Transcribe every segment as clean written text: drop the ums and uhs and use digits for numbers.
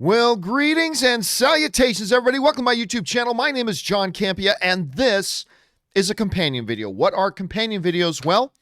Well, greetings and salutations, everybody. Welcome to my YouTube channel. My name is John Campea, and this is a companion video. What are companion videos? Well,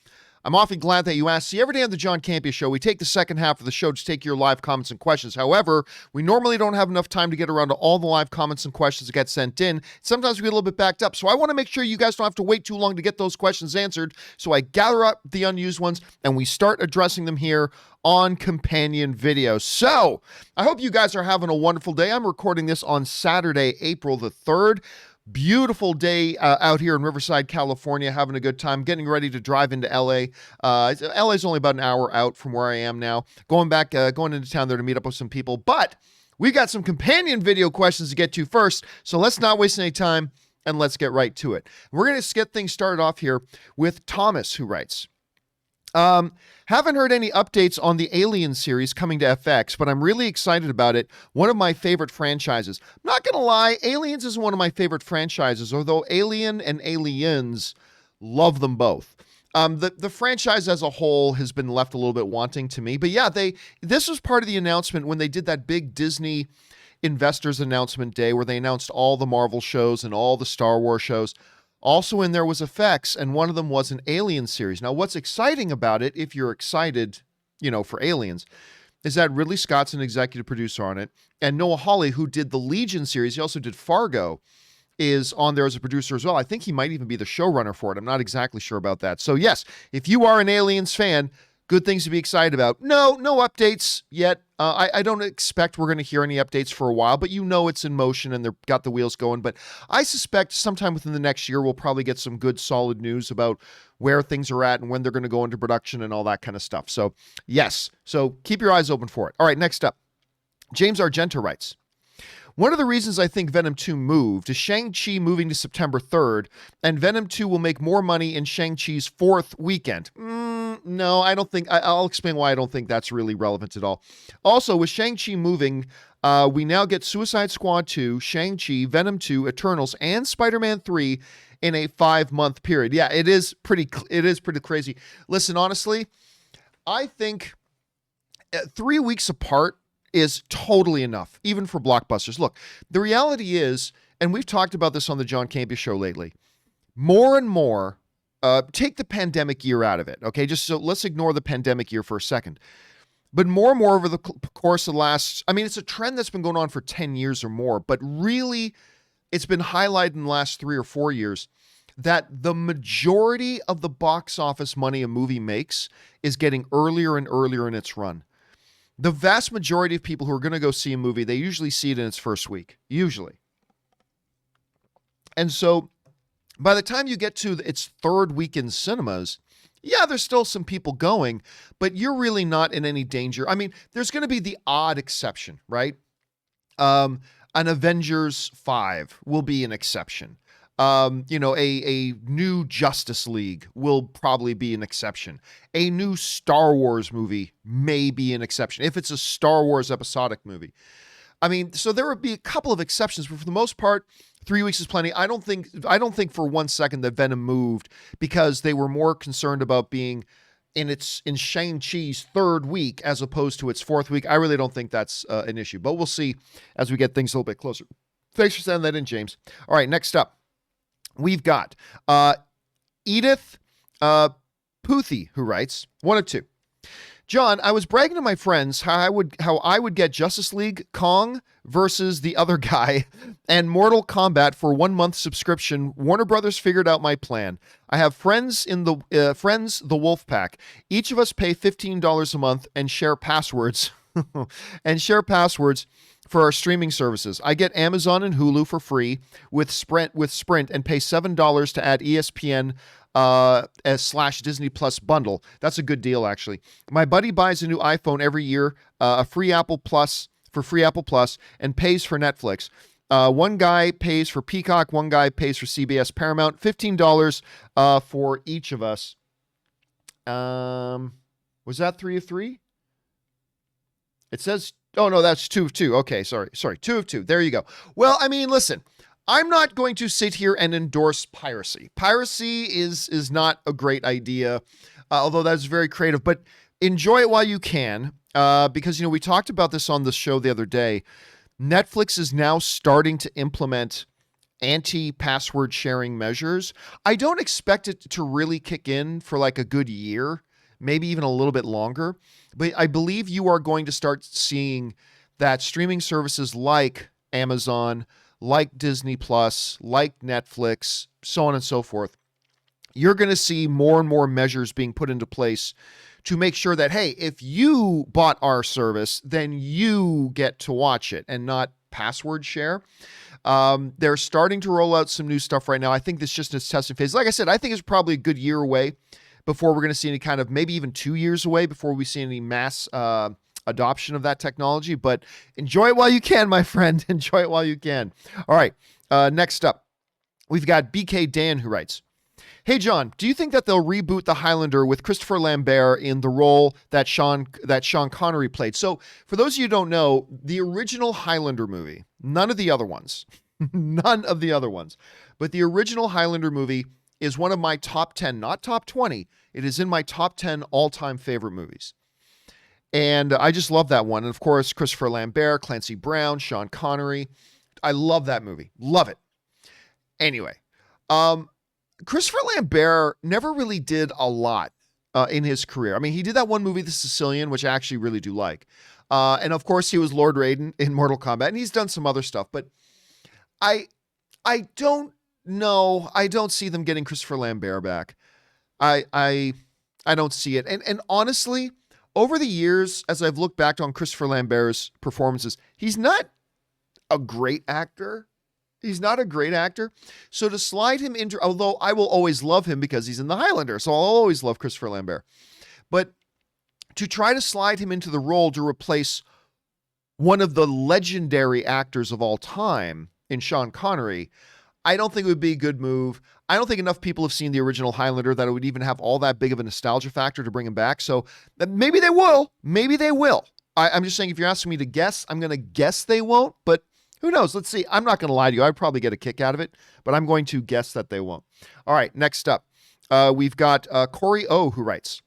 I'm awfully glad that you asked. See, every day on the John Campea Show, we take the second half of the show to take your live comments and questions. However, we normally don't have enough time to get around to all the live comments and questions that get sent in. Sometimes we get a little bit backed up. So I want to make sure you guys don't have to wait too long to get those questions answered. So I gather up the unused ones, and we start addressing them here on companion videos. So I hope you guys are having a wonderful day. I'm recording this on Saturday, April the 3rd. Beautiful day out here in Riverside, California, having a good time, getting ready to drive into LA. LA is only about an hour out from where I am now. Going into town there to meet up with some people. But we got some companion video questions to get to first. So let's not waste any time and let's get right to it. We're going to get things started off here with Thomas, who writes, haven't heard any updates on the Alien series coming to FX, but I'm really excited about it. One of my favorite franchises. I'm not going to lie, Aliens is one of my favorite franchises, although Alien and Aliens, love them both. The franchise as a whole has been left a little bit wanting to me, but yeah, this was part of the announcement when they did that big Disney investors announcement day where they announced all the Marvel shows and all the Star Wars shows. Also in there was effects, and one of them was an Alien series. Now, what's exciting about it, if you're excited, for Aliens, is that Ridley Scott's an executive producer on it, and Noah Hawley, who did the Legion series, he also did Fargo, is on there as a producer as well. I think he might even be the showrunner for it. I'm not exactly sure about that. So yes, if you are an Aliens fan, good things to be excited about. No updates yet. I don't expect we're going to hear any updates for a while, but it's in motion and they've got the wheels going. But I suspect sometime within the next year, we'll probably get some good solid news about where things are at and when they're going to go into production and all that kind of stuff. So yes, so keep your eyes open for it. All right, next up, James Argento writes, one of the reasons I think Venom 2 moved is Shang-Chi moving to September 3rd, and Venom 2 will make more money in Shang-Chi's 4th weekend. No, I don't think, I'll explain why I don't think that's really relevant at all. Also, with Shang-Chi moving, we now get Suicide Squad 2, Shang-Chi, Venom 2, Eternals, and Spider-Man 3 in a 5-month period. Yeah, it is pretty crazy. Listen, honestly, I think 3 weeks apart is totally enough, even for blockbusters. Look, the reality is, and we've talked about this on the John Campea Show lately, more and more, take the pandemic year out of it, okay? Just so let's ignore the pandemic year for a second. But more and more over the course of the last, it's a trend that's been going on for 10 years or more, but really it's been highlighted in the last 3 or 4 years that the majority of the box office money a movie makes is getting earlier and earlier in its run. The vast majority of people who are going to go see a movie, they usually see it in its first week, usually. And so by the time you get to its 3rd week in cinemas, yeah, there's still some people going, but you're really not in any danger. There's going to be the odd exception, right? An Avengers 5 will be an exception. A new Justice League will probably be an exception. A new Star Wars movie may be an exception, if it's a Star Wars episodic movie. So there would be a couple of exceptions, but for the most part, 3 weeks is plenty. I don't think for 1 second that Venom moved because they were more concerned about being in Shang-Chi's 3rd week as opposed to its 4th week. I really don't think that's an issue, but we'll see as we get things a little bit closer. Thanks for sending that in, James. All right, next up. We've got Edith Puthi, who writes, 1 of 2. John, I was bragging to my friends how I would get Justice League Kong versus the other guy and Mortal Kombat for 1 month subscription. Warner Brothers figured out my plan. I have friends in the Wolf Pack. Each of us pay $15 a month and share passwords for our streaming services. I get Amazon and Hulu for free with Sprint and pay $7 to add ESPN / Disney Plus bundle. That's a good deal, actually. My buddy buys a new iPhone every year, a free Apple Plus and pays for Netflix. One guy pays for Peacock, one guy pays for CBS Paramount, $15 for each of us. Was that 3 of 3? It says, oh no, that's 2 of 2. Okay, sorry, 2 of 2. There you go. Well, listen, I'm not going to sit here and endorse piracy. Piracy is not a great idea, although that's very creative. But enjoy it while you can, because, we talked about this on the show the other day. Netflix is now starting to implement anti-password sharing measures. I don't expect it to really kick in for like a good year, maybe even a little bit longer. But I believe you are going to start seeing that streaming services like Amazon, like Disney Plus, like Netflix, so on and so forth, you're going to see more and more measures being put into place to make sure that, hey, if you bought our service, then you get to watch it and not password share. They're starting to roll out some new stuff right now. I think this is just in its testing phase. Like I said, I think it's probably a good year away before we're going to see any kind of, maybe even 2 years away before we see any mass adoption of that technology. But enjoy it while you can, my friend. Enjoy it while you can. All right. Next up, we've got BK Dan who writes, "Hey, John, do you think that they'll reboot the Highlander with Christopher Lambert in the role that Sean Connery played?" So for those of you who don't know, the original Highlander movie, none of the other ones, but the original Highlander movie is one of my top 10, not top 20. It is in my top 10 all-time favorite movies. And I just love that one. And of course, Christopher Lambert, Clancy Brown, Sean Connery. I love that movie. Love it. Anyway, Christopher Lambert never really did a lot in his career. I mean, he did that one movie, The Sicilian, which I actually really do like. And of course, he was Lord Raiden in Mortal Kombat, and he's done some other stuff. But I don't know. I don't see them getting Christopher Lambert back. I don't see it. And honestly, over the years, as I've looked back on Christopher Lambert's performances, he's not a great actor. He's not a great actor. So to slide him into, although I will always love him because he's in the Highlander, so I'll always love Christopher Lambert. But to try to slide him into the role to replace one of the legendary actors of all time in Sean Connery, I don't think it would be a good move. I don't think enough people have seen the original Highlander that it would even have all that big of a nostalgia factor to bring him back. So maybe they will. Maybe they will. I'm just saying, if you're asking me to guess, I'm going to guess they won't, but who knows? Let's see. I'm not going to lie to you. I'd probably get a kick out of it, but I'm going to guess that they won't. All right, next up, we've got Corey O, who writes,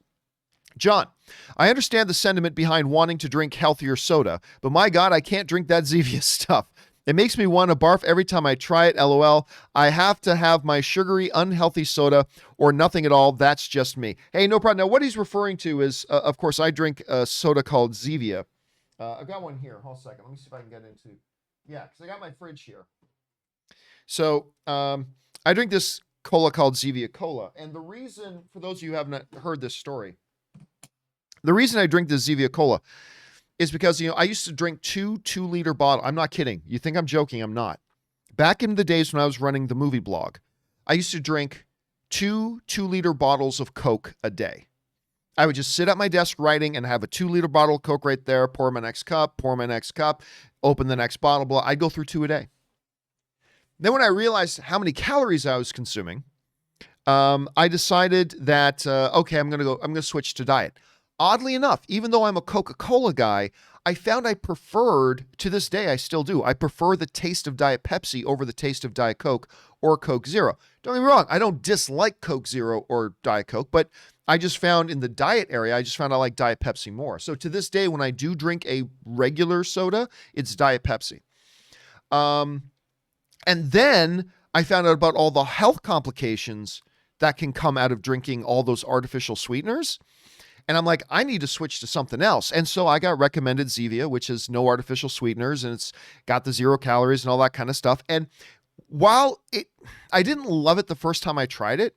"John, I understand the sentiment behind wanting to drink healthier soda, but my God, I can't drink that Zevia stuff. It makes me want to barf every time I try it, LOL. I have to have my sugary, unhealthy soda or nothing at all. That's just me." Hey, no problem. Now, what he's referring to is, of course, I drink a soda called Zevia. I've got one here. Hold on a second. Let me see if I can get into... Yeah, because I got my fridge here. So I drink this cola called Zevia Cola. And the reason, for those of you who haven't heard this story, the reason I drink this Zevia Cola is because, I used to drink two 2-liter bottles. I'm not kidding. You think I'm joking? I'm not. Back in the days when I was running the movie blog, I used to drink 2-liter bottles of Coke a day. I would just sit at my desk writing and have a 2-liter bottle of Coke right there, pour my next cup, open the next bottle. I'd go through 2 a day. Then when I realized how many calories I was consuming, I decided that, okay, I'm going to switch to diet. Oddly enough, even though I'm a Coca-Cola guy, I found I preferred, to this day I still do, I prefer the taste of Diet Pepsi over the taste of Diet Coke or Coke Zero. Don't get me wrong, I don't dislike Coke Zero or Diet Coke, but I just found in the diet area, I like Diet Pepsi more. So to this day, when I do drink a regular soda, it's Diet Pepsi. And then I found out about all the health complications that can come out of drinking all those artificial sweeteners. And I'm like, I need to switch to something else. And so I got recommended Zevia, which is no artificial sweeteners, and it's got the 0 calories and all that kind of stuff. And while I didn't love it the first time I tried it,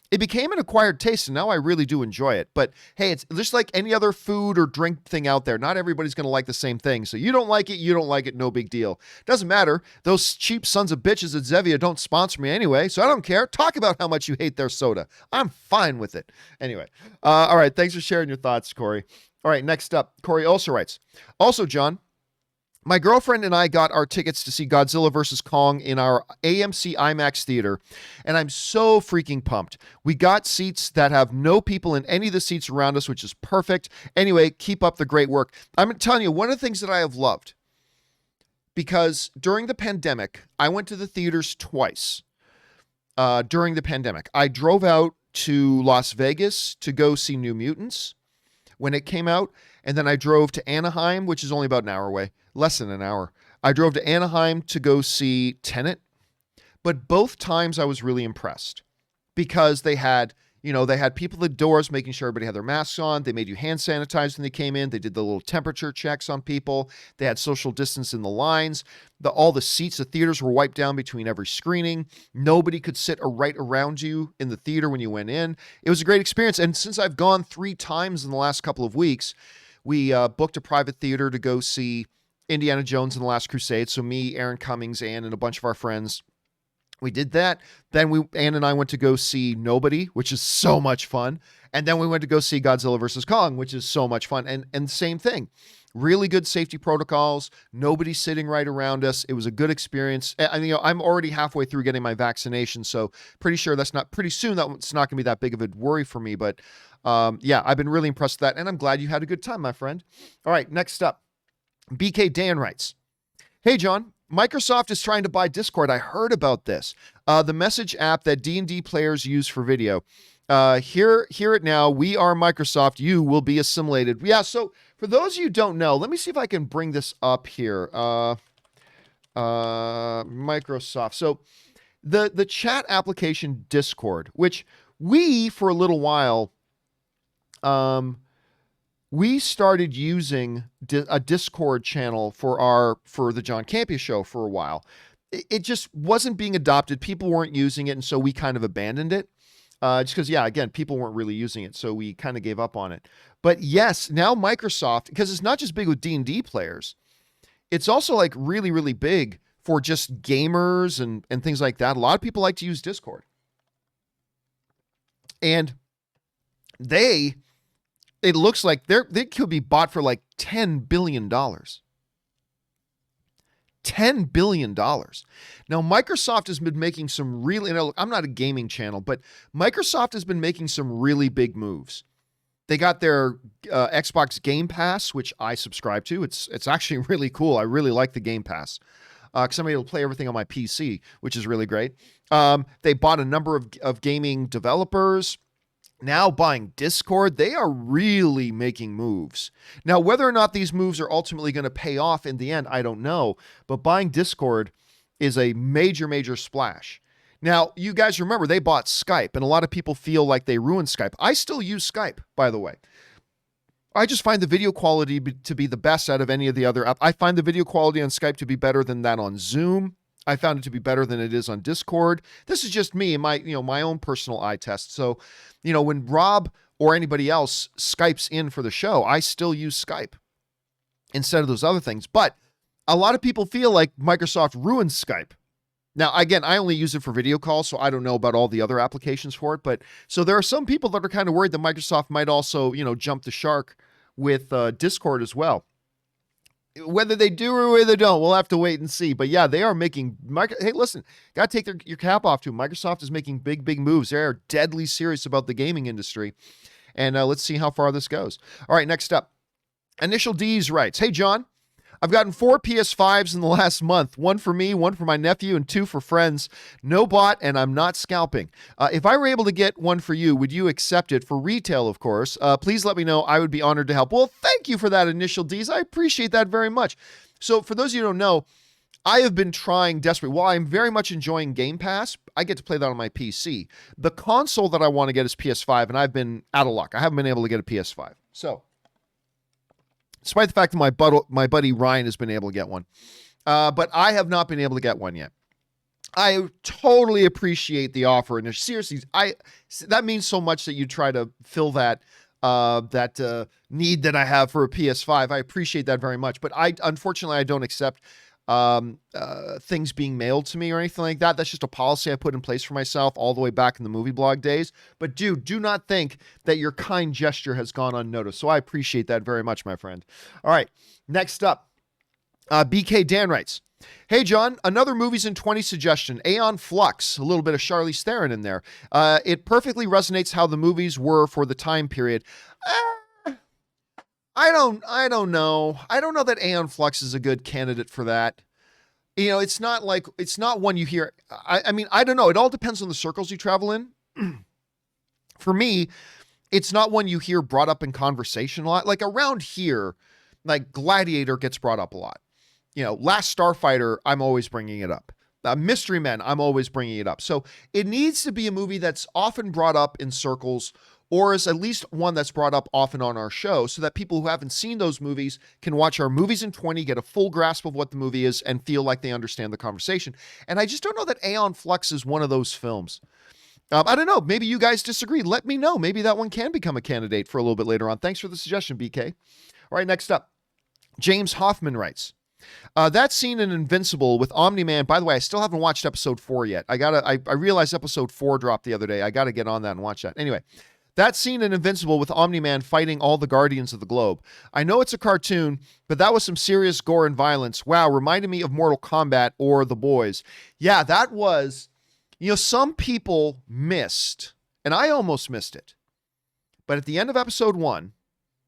it became an acquired taste, and now I really do enjoy it. But hey, it's just like any other food or drink thing out there. Not everybody's going to like the same thing. So you don't like it, no big deal. Doesn't matter. Those cheap sons of bitches at Zevia don't sponsor me anyway, so I don't care. Talk about how much you hate their soda. I'm fine with it. Anyway, all right, thanks for sharing your thoughts, Corey. All right, next up, Corey also writes, "Also, John, my girlfriend and I got our tickets to see Godzilla vs. Kong in our AMC IMAX theater, and I'm so freaking pumped. We got seats that have no people in any of the seats around us, which is perfect. Anyway, keep up the great work." I'm telling you, one of the things that I have loved, because during the pandemic, I went to the theaters twice during the pandemic. I drove out to Las Vegas to go see New Mutants, when it came out. And then I drove to Anaheim, which is only about an hour away, less than an hour. I drove to Anaheim to go see Tenet. But both times I was really impressed because they had people at the doors making sure everybody had their masks on. They made you hand sanitize when they came in. They did the little temperature checks on people. They had social distance in the lines. All the seats, the theaters were wiped down between every screening. Nobody could sit right around you in the theater when you went in. It was a great experience. And since I've gone 3 times in the last couple of weeks, we booked a private theater to go see Indiana Jones and the Last Crusade. So me, Aaron Cummings, Ann, and a bunch of our friends, we did that. Then Ann and I went to go see Nobody, which is so much fun. And then we went to go see Godzilla versus Kong, which is so much fun. And same thing. Really good safety protocols. Nobody sitting right around us. It was a good experience. And, I'm already halfway through getting my vaccination, so pretty sure that's not pretty soon. That's not going to be that big of a worry for me. But yeah, I've been really impressed with that, and I'm glad you had a good time, my friend. All right, next up, BK Dan writes, "Hey John, Microsoft is trying to buy Discord. I heard about this. The message app that D&D players use for video. Hear it now. We are Microsoft. You will be assimilated." Yeah, so for those of you who don't know, let me see if I can bring this up here. Microsoft. So the chat application Discord, which we, for a little while, we started using a Discord channel for the John Campea Show for a while. It just wasn't being adopted. People weren't using it, and so we kind of abandoned it. Just because, yeah, again, people weren't really using it, so we kind of gave up on it. But yes, now Microsoft, because it's not just big with D&D players, it's also like really, really big for just gamers and things like that. A lot of people like to use Discord. And it looks like they could be bought for like $10 billion. $10 billion. Now, Microsoft has been making some really, I'm not a gaming channel, but Microsoft has been making some really big moves. They got their Xbox Game Pass, which I subscribe to. It's actually really cool. I really like the Game Pass because I'm able to play everything on my PC, which is really great. They bought a number of gaming developers. Now buying Discord, they are really making moves. Now, whether or not these moves are ultimately going to pay off in the end, I don't know. But buying Discord is a major, major splash. Now, you guys remember they bought Skype, and a lot of people feel like they ruined Skype. I still use Skype, by the way. I just find the video quality to be the best out of any of the other apps. I find the video quality on Skype to be better than that on Zoom. I found it to be better than it is on Discord. This is just me and my own personal eye test. So, when Rob or anybody else Skypes in for the show, I still use Skype instead of those other things. But a lot of people feel like Microsoft ruined Skype. Now, again, I only use it for video calls, so I don't know about all the other applications for it. But so there are some people that are kind of worried that Microsoft might also, jump the shark with Discord as well. Whether they do or whether they don't, we'll have to wait and see. But yeah, they are making. Hey, listen, got to take your cap off to them. Microsoft is making big, big moves. They are deadly serious about the gaming industry. And let's see how far this goes. All right, next up. Initial D's writes, "Hey, John, I've gotten 4 PS5s in the last month. 1 for me, 1 for my nephew, and 2 for friends. No bot, and I'm not scalping. If I were able to get 1 for you, would you accept it for retail, of course? Please let me know. I would be honored to help." Well, thank you for that, Initial D's. I appreciate that very much. So for those of you who don't know, I have been trying desperately. While I'm very much enjoying Game Pass, I get to play that on my PC. The console that I want to get is PS5, and I've been out of luck. I haven't been able to get a PS5. So, despite the fact that my buddy Ryan has been able to get one. But I have not been able to get one yet. I totally appreciate the offer. And seriously, that means so much that you try to fill that need that I have for a PS5. I appreciate that very much. But unfortunately, I don't accept things being mailed to me or anything like that. That's just a policy I put in place for myself all the way back in the movie blog days. But dude, do not think that your kind gesture has gone unnoticed. So I appreciate that very much, my friend. All right, next up, BK Dan writes, "Hey John, another Movies in 20 suggestion, Aeon Flux, a little bit of Charlize Theron in there. It perfectly resonates how the movies were for the time period." I don't know. I don't know that Aeon Flux is a good candidate for that. It's not one you hear. I mean, I don't know. It all depends on the circles you travel in. For me, it's not one you hear brought up in conversation a lot. Like around here, like Gladiator gets brought up a lot. You know, Last Starfighter, I'm always bringing it up. Mystery Men, I'm always bringing it up. So it needs to be a movie that's often brought up in circles, or is at least one that's brought up often on our show, so that people who haven't seen those movies can watch our Movies in 20, get a full grasp of what the movie is, and feel like they understand the conversation. And I just don't know that Aeon Flux is one of those films. I don't know. Maybe you guys disagree. Let me know. Maybe that one can become a candidate for a little bit later on. Thanks for the suggestion, BK. All right, next up. James Hoffman writes, that scene in Invincible with Omni-Man, by the way, I still haven't watched episode 4 yet. I realized episode 4 dropped the other day. I got to get on that and watch that. Anyway, that scene in Invincible with Omni-Man fighting all the Guardians of the Globe. I know it's a cartoon, but that was some serious gore and violence. Wow, reminded me of Mortal Kombat or The Boys. Yeah, that was, some people missed, and I almost missed it. But at the end of episode 1,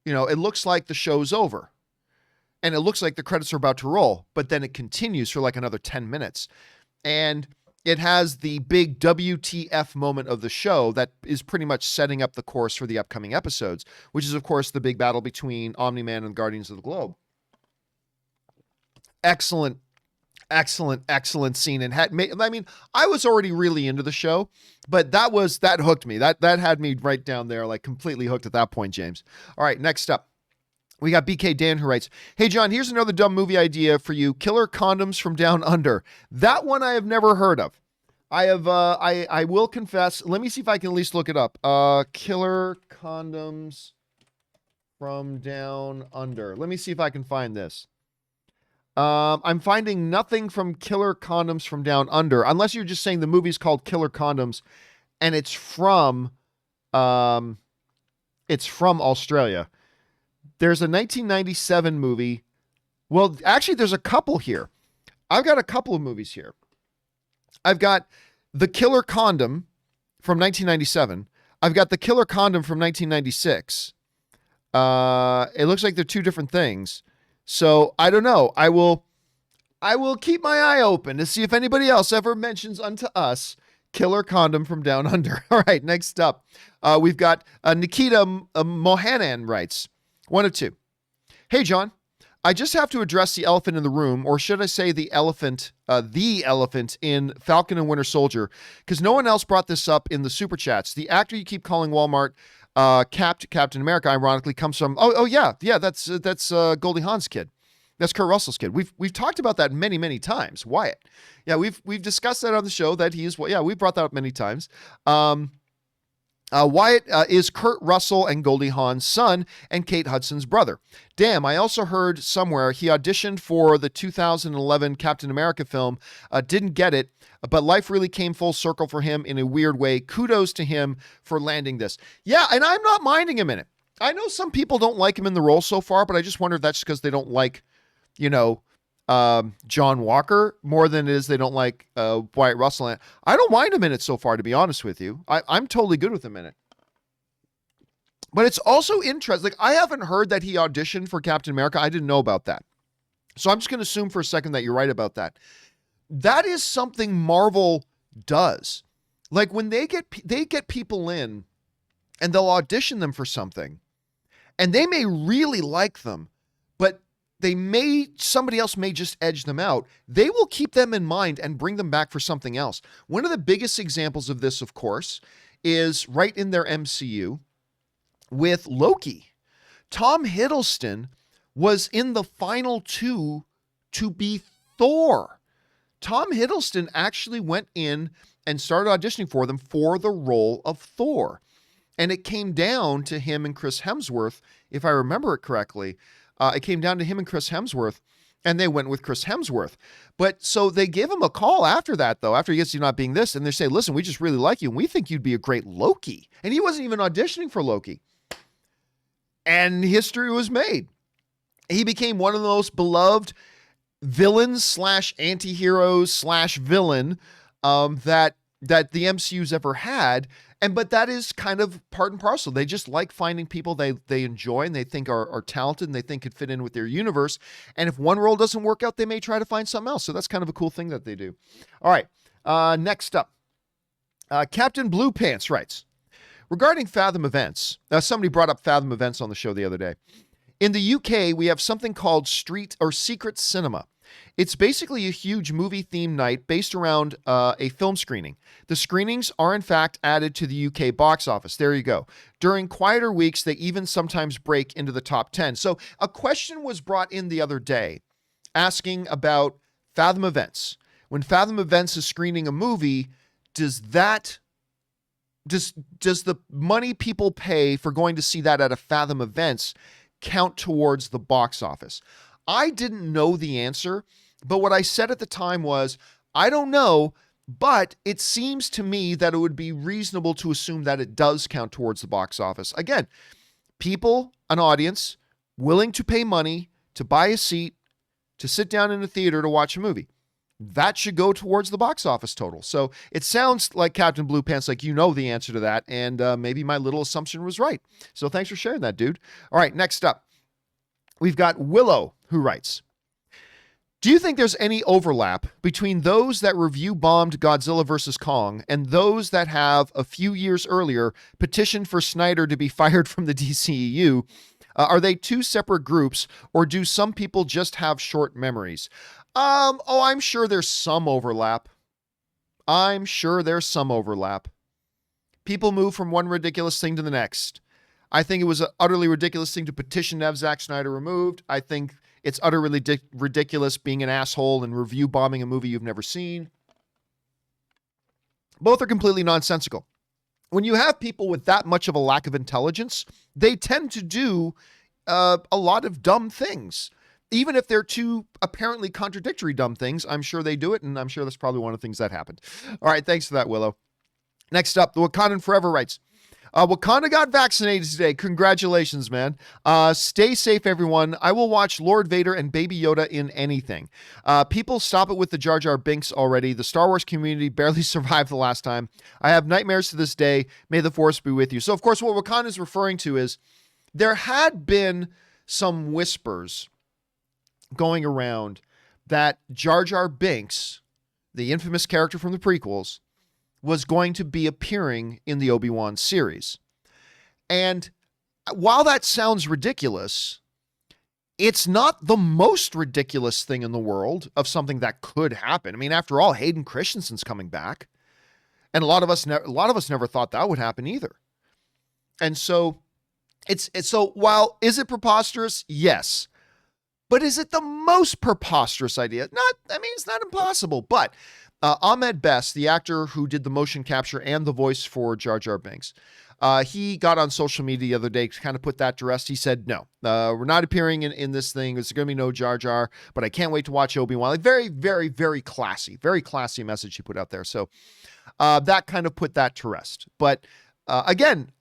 it looks like the show's over. And it looks like the credits are about to roll, but then it continues for like another 10 minutes. And it has the big WTF moment of the show that is pretty much setting up the course for the upcoming episodes, which is, of course, the big battle between Omni-Man and Guardians of the Globe. Excellent, excellent, excellent scene. And I was already really into the show, but that hooked me. That had me right down there, like completely hooked at that point, James. All right, next up. We got BK Dan who writes, hey, John, here's another dumb movie idea for you. Killer Condoms from Down Under. That one I have never heard of. I will confess. Let me see if I can at least look it up. Killer Condoms from Down Under. Let me see if I can find this. I'm finding nothing from Killer Condoms from Down Under, unless you're just saying the movie's called Killer Condoms and it's from Australia. There's a 1997 movie. Well, actually, there's a couple here. I've got a couple of movies here. I've got The Killer Condom from 1997. I've got The Killer Condom from 1996. It looks like they're two different things. So I don't know. I will keep my eye open to see if anybody else ever mentions unto us Killer Condom from Down Under. All right, next up, we've got Nikita Mohanan writes, 1 of 2. Hey, John, I just have to address the elephant in the room, or should I say the elephant in Falcon and Winter Soldier, because no one else brought this up in the super chats. The actor you keep calling Walmart Captain America, ironically, comes from that's Goldie Hawn's kid. That's Kurt Russell's kid. We've talked about that many times. Wyatt, yeah, we've discussed that on the show. That we brought that up many times. Wyatt is Kurt Russell and Goldie Hawn's son and Kate Hudson's brother. Damn, I also heard somewhere he auditioned for the 2011 Captain America film, didn't get it, but life really came full circle for him in a weird way. Kudos to him for landing this. Yeah, and I'm not minding him in it. I know some people don't like him in the role so far, but I just wonder if that's because they don't like, John Walker more than it is they don't like Wyatt Russell. I don't mind him in it so far, to be honest with you. I'm totally good with him in it. But it's also interesting. Like, I haven't heard that he auditioned for Captain America. I didn't know about that. So I'm just going to assume for a second that you're right about that. That is something Marvel does. Like, when they get people in and they'll audition them for something, and they may really like them, but somebody else may just edge them out. They will keep them in mind and bring them back for something else. One of the biggest examples of this, of course, is right in their MCU with Loki. Tom Hiddleston was in the final 2 to be Thor. Tom Hiddleston actually went in and started auditioning for them for the role of Thor. And it came down to him and Chris Hemsworth, if I remember it correctly. It came down to him and Chris Hemsworth, and they went with Chris Hemsworth. But so they give him a call after that, though, after he gets you not being this, and they say, listen, we just really like you, and we think you'd be a great Loki. And he wasn't even auditioning for Loki. And history was made. He became one of the most beloved villains / anti-heroes / villain that the MCU's ever had. But that is kind of part and parcel. They just like finding people they enjoy and they think are talented and they think could fit in with their universe. And if one role doesn't work out, they may try to find something else. So that's kind of a cool thing that they do. All right. Next up, Captain Blue Pants writes, regarding Fathom events. Now, somebody brought up Fathom events on the show the other day. In the UK, we have something called street or secret cinema. It's basically a huge movie-themed night based around a film screening. The screenings are, in fact, added to the UK box office. There you go. During quieter weeks, they even sometimes break into the top 10. So a question was brought in the other day asking about Fathom events. When Fathom events is screening a movie, does the money people pay for going to see that at a Fathom events count towards the box office? I didn't know the answer, but what I said at the time was, I don't know, but it seems to me that it would be reasonable to assume that it does count towards the box office. Again, people, an audience, willing to pay money to buy a seat, to sit down in a theater to watch a movie. That should go towards the box office total. So it sounds like Captain Blue Pants, like you know the answer to that, and maybe my little assumption was right. So thanks for sharing that, dude. All right, next up, we've got Willow, who writes, do you think there's any overlap between those that review bombed Godzilla vs. Kong and those that have, a few years earlier, petitioned for Snyder to be fired from the DCEU? Are they two separate groups, or do some people just have short memories? I'm sure there's some overlap. People move from one ridiculous thing to the next. I think it was an utterly ridiculous thing to petition to have Zack Snyder removed. I think it's utterly ridiculous being an asshole and review bombing a movie you've never seen. Both are completely nonsensical. When you have people with that much of a lack of intelligence, they tend to do a lot of dumb things. Even if they're two apparently contradictory dumb things, I'm sure they do it, and I'm sure that's probably one of the things that happened. All right, thanks for that, Willow. Next up, the Wakandan Forever writes, Wakanda got vaccinated today. Congratulations, man. Stay safe, everyone. I will watch Lord Vader and Baby Yoda in anything. People stop it with the Jar Jar Binks already. The Star Wars community barely survived the last time. I have nightmares to this day. May the Force be with you. So, of course, what Wakanda is referring to is there had been some whispers going around that Jar Jar Binks, the infamous character from the prequels, was going to be appearing in the Obi-Wan series. And while that sounds ridiculous, it's not the most ridiculous thing in the world of something that could happen. I mean, after all, Hayden Christensen's coming back, and a lot of us never thought that would happen either. And so it's so while is it preposterous? Yes. But is it the most preposterous idea? It's not impossible, but Ahmed Best, the actor who did the motion capture and the voice for Jar Jar Binks, he got on social media the other day to kind of put that to rest. He said, no, we're not appearing in this thing. There's going to be no Jar Jar, but I can't wait to watch Obi-Wan. Like very, very, very classy message he put out there. So that kind of put that to rest. But again,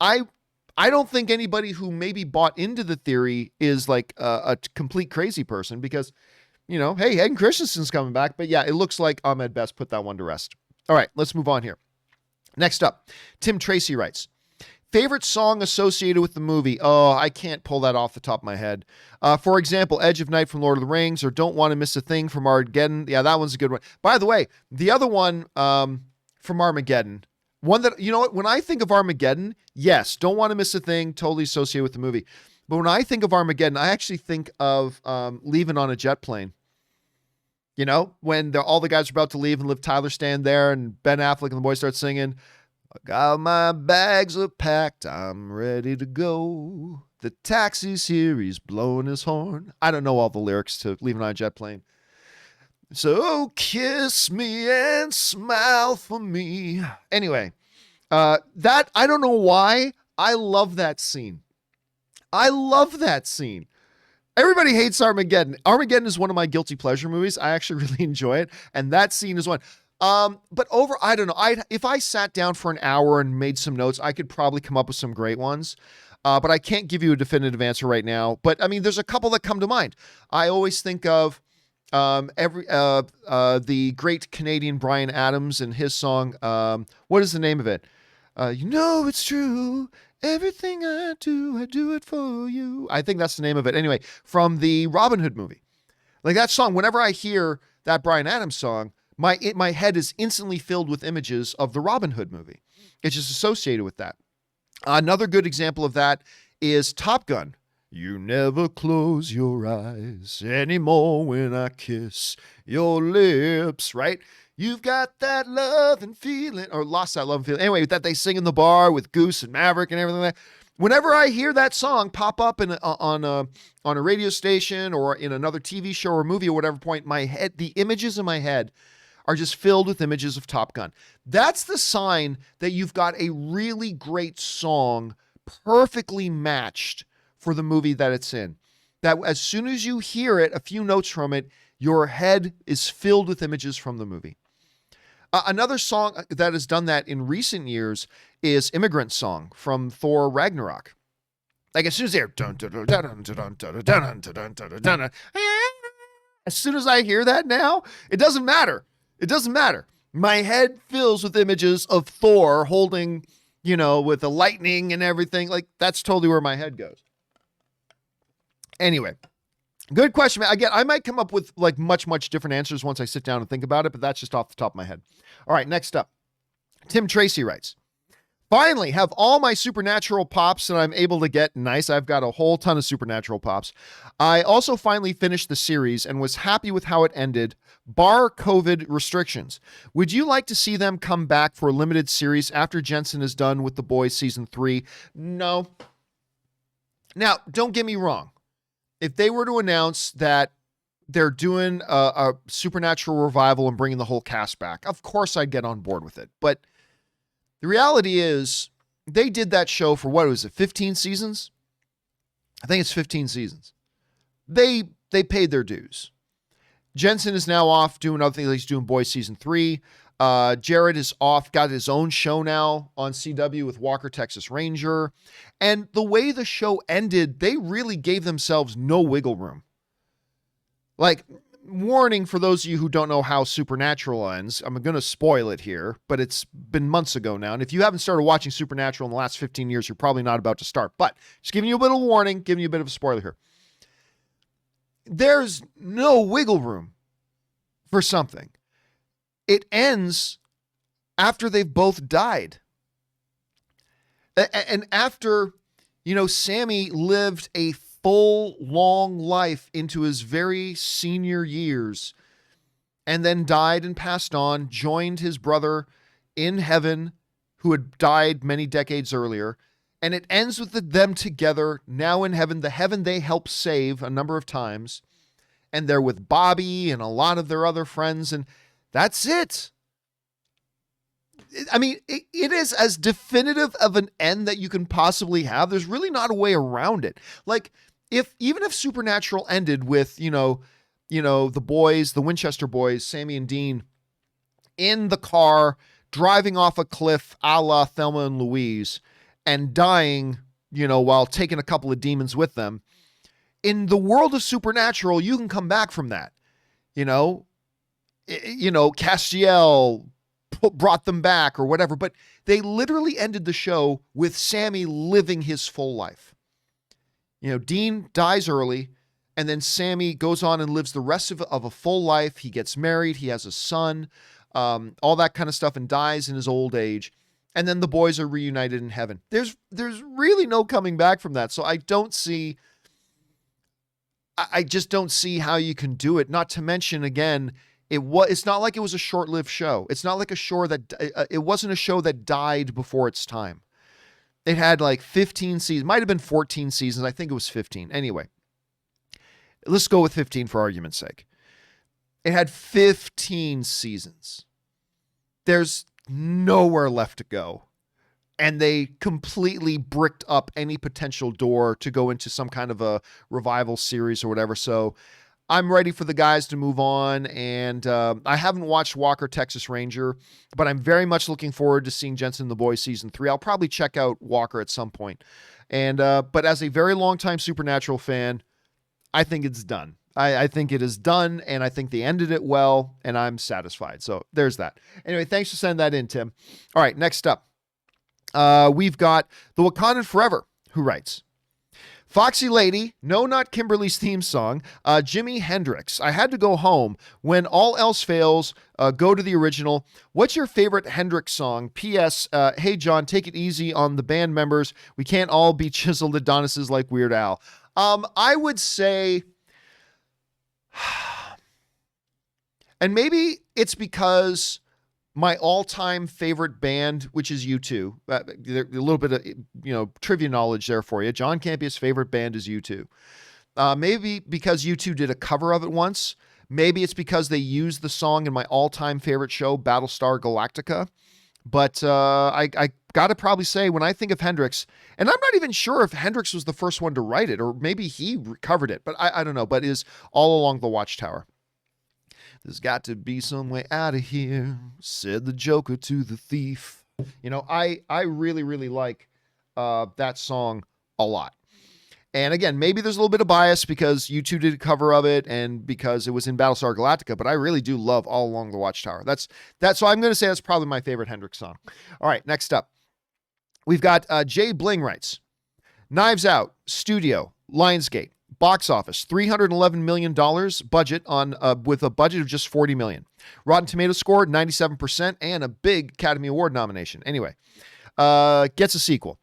I don't think anybody who maybe bought into the theory is like a complete crazy person because, you know, hey, Hayden Christensen's coming back. But yeah, it looks like Ahmed Best put that one to rest. All right, let's move on here. Next up, Tim Tracy writes, favorite song associated with the movie? Oh, I can't pull that off the top of my head. For example, Edge of Night from Lord of the Rings or Don't Want to Miss a Thing from Armageddon. Yeah, that one's a good one. By the way, the other one from Armageddon, one that, you know what, when I think of Armageddon, yes, Don't Want to Miss a Thing, totally associated with the movie. But when I think of Armageddon, I actually think of Leaving on a Jet Plane. You know, when all the guys are about to leave and Liv Tyler stand there and Ben Affleck and the boys start singing, I got my bags are packed, I'm ready to go. The taxi's here, he's blowing his horn. I don't know all the lyrics to Leaving on a Jet Plane. So kiss me and smile for me. Anyway, that, I don't know why, I love that scene. Everybody hates Armageddon. Armageddon is one of my guilty pleasure movies. I actually really enjoy it. And that scene is one. But I don't know. If I sat down for an hour and made some notes, I could probably come up with some great ones. But I can't give you a definitive answer right now. But I mean, there's a couple that come to mind. I always think of the great Canadian Bryan Adams and his song. What is the name of it? You know it's true. Everything I do it for you. I think that's the name of it. Anyway, from the Robin Hood movie. Like that song, whenever I hear that Bryan Adams song, my head is instantly filled with images of the Robin Hood movie. It's just associated with that. Another good example of that is Top Gun. You never close your eyes anymore when I kiss your lips, right? You've got that love and feeling, or lost that love and feeling. Anyway, that they sing in the bar with Goose and Maverick and everything like that. Whenever I hear that song pop up on a radio station or in another TV show or movie or whatever point, my head, the images in my head are just filled with images of Top Gun. That's the sign that you've got a really great song perfectly matched for the movie that it's in. That as soon as you hear it, a few notes from it, your head is filled with images from the movie. Another song that has done that in recent years is Immigrant Song from Thor Ragnarok. Like as soon as they hear, as soon as I hear that now, it doesn't matter. It doesn't matter. My head fills with images of Thor holding, with the lightning and everything. Like that's totally where my head goes. Anyway, good question, man. Again, I might come up with like much, much different answers once I sit down and think about it, but that's just off the top of my head. All right, next up. Tim Tracy writes, finally have all my Supernatural pops that I'm able to get. Nice. I've got a whole ton of Supernatural pops. I also finally finished the series and was happy with how it ended, bar COVID restrictions. Would you like to see them come back for a limited series after Jensen is done with The Boys season 3? No. Now, don't get me wrong. If they were to announce that they're doing a Supernatural revival and bringing the whole cast back, of course I'd get on board with it. But the reality is they did that show for, what was it, 15 seasons? I think it's 15 seasons. They paid their dues. Jensen is now off doing other things. He's doing Boys season 3. Jared is off, got his own show now on CW with Walker, Texas Ranger. And the way the show ended, they really gave themselves no wiggle room. Like, warning for those of you who don't know how Supernatural ends. I'm going to spoil it here, but it's been months ago now. And if you haven't started watching Supernatural in the last 15 years, you're probably not about to start. But just giving you a bit of warning, giving you a bit of a spoiler here. There's no wiggle room for something. It ends after they've both died. And after, Sammy lived a full, long life into his very senior years and then died and passed on, joined his brother in heaven who had died many decades earlier. And it ends with them together now in heaven, the heaven they helped save a number of times. And they're with Bobby and a lot of their other friends. And that's it. I mean, it is as definitive of an end that you can possibly have. There's really not a way around it. Like, even if Supernatural ended with, the boys, the Winchester boys, Sammy and Dean, in the car, driving off a cliff a la Thelma and Louise, and dying, while taking a couple of demons with them. In the world of Supernatural, you can come back from that. Castiel brought them back or whatever, but they literally ended the show with Sammy living his full life. Dean dies early, and then Sammy goes on and lives the rest of a full life. He gets married, he has a son, all that kind of stuff, and dies in his old age. And then the boys are reunited in heaven. There's really no coming back from that. So I just don't see how you can do it. Not to mention, again, it's not like it was a short-lived show. It's not like it wasn't a show that died before its time. It had like 15 seasons, might have been 14 seasons. I think it was 15. Anyway, let's go with 15 for argument's sake. It had 15 seasons. There's nowhere left to go. And they completely bricked up any potential door to go into some kind of a revival series or whatever. So I'm ready for the guys to move on. And I haven't watched Walker, Texas Ranger, but I'm very much looking forward to seeing Jensen and the Boys season 3. I'll probably check out Walker at some point. And but as a very long-time Supernatural fan, I think it's done. I think it is done, and I think they ended it well, and I'm satisfied. So there's that. Anyway, thanks for sending that in, Tim. All right, next up. We've got the Wakandan Forever, who writes, Foxy Lady, no, not Kimberly's theme song. Jimi Hendrix, I Had to Go Home. When all else fails, go to the original. What's your favorite Hendrix song? P.S. Hey, John, take it easy on the band members. We can't all be chiseled Adonises like Weird Al. I would say, and maybe it's because my all-time favorite band, which is U2, a little bit of trivia knowledge there for you. John Campea's favorite band is U2. Maybe because U2 did a cover of it once. Maybe it's because they used the song in my all-time favorite show, Battlestar Galactica. But I got to probably say, when I think of Hendrix, and I'm not even sure if Hendrix was the first one to write it, or maybe he covered it, but I don't know, but it is All Along the Watchtower. There's got to be some way out of here, said the Joker to the thief. I really, really like that song a lot. And again, maybe there's a little bit of bias because U2 did a cover of it and because it was in Battlestar Galactica, but I really do love All Along the Watchtower. That's so I'm going to say that's probably my favorite Hendrix song. All right, next up. We've got Jay Bling writes, Knives Out, Studio, Lionsgate. Box office, $311 million budget on with a budget of just $40 million. Rotten Tomatoes score, 97%, and a big Academy Award nomination. Anyway, gets a sequel.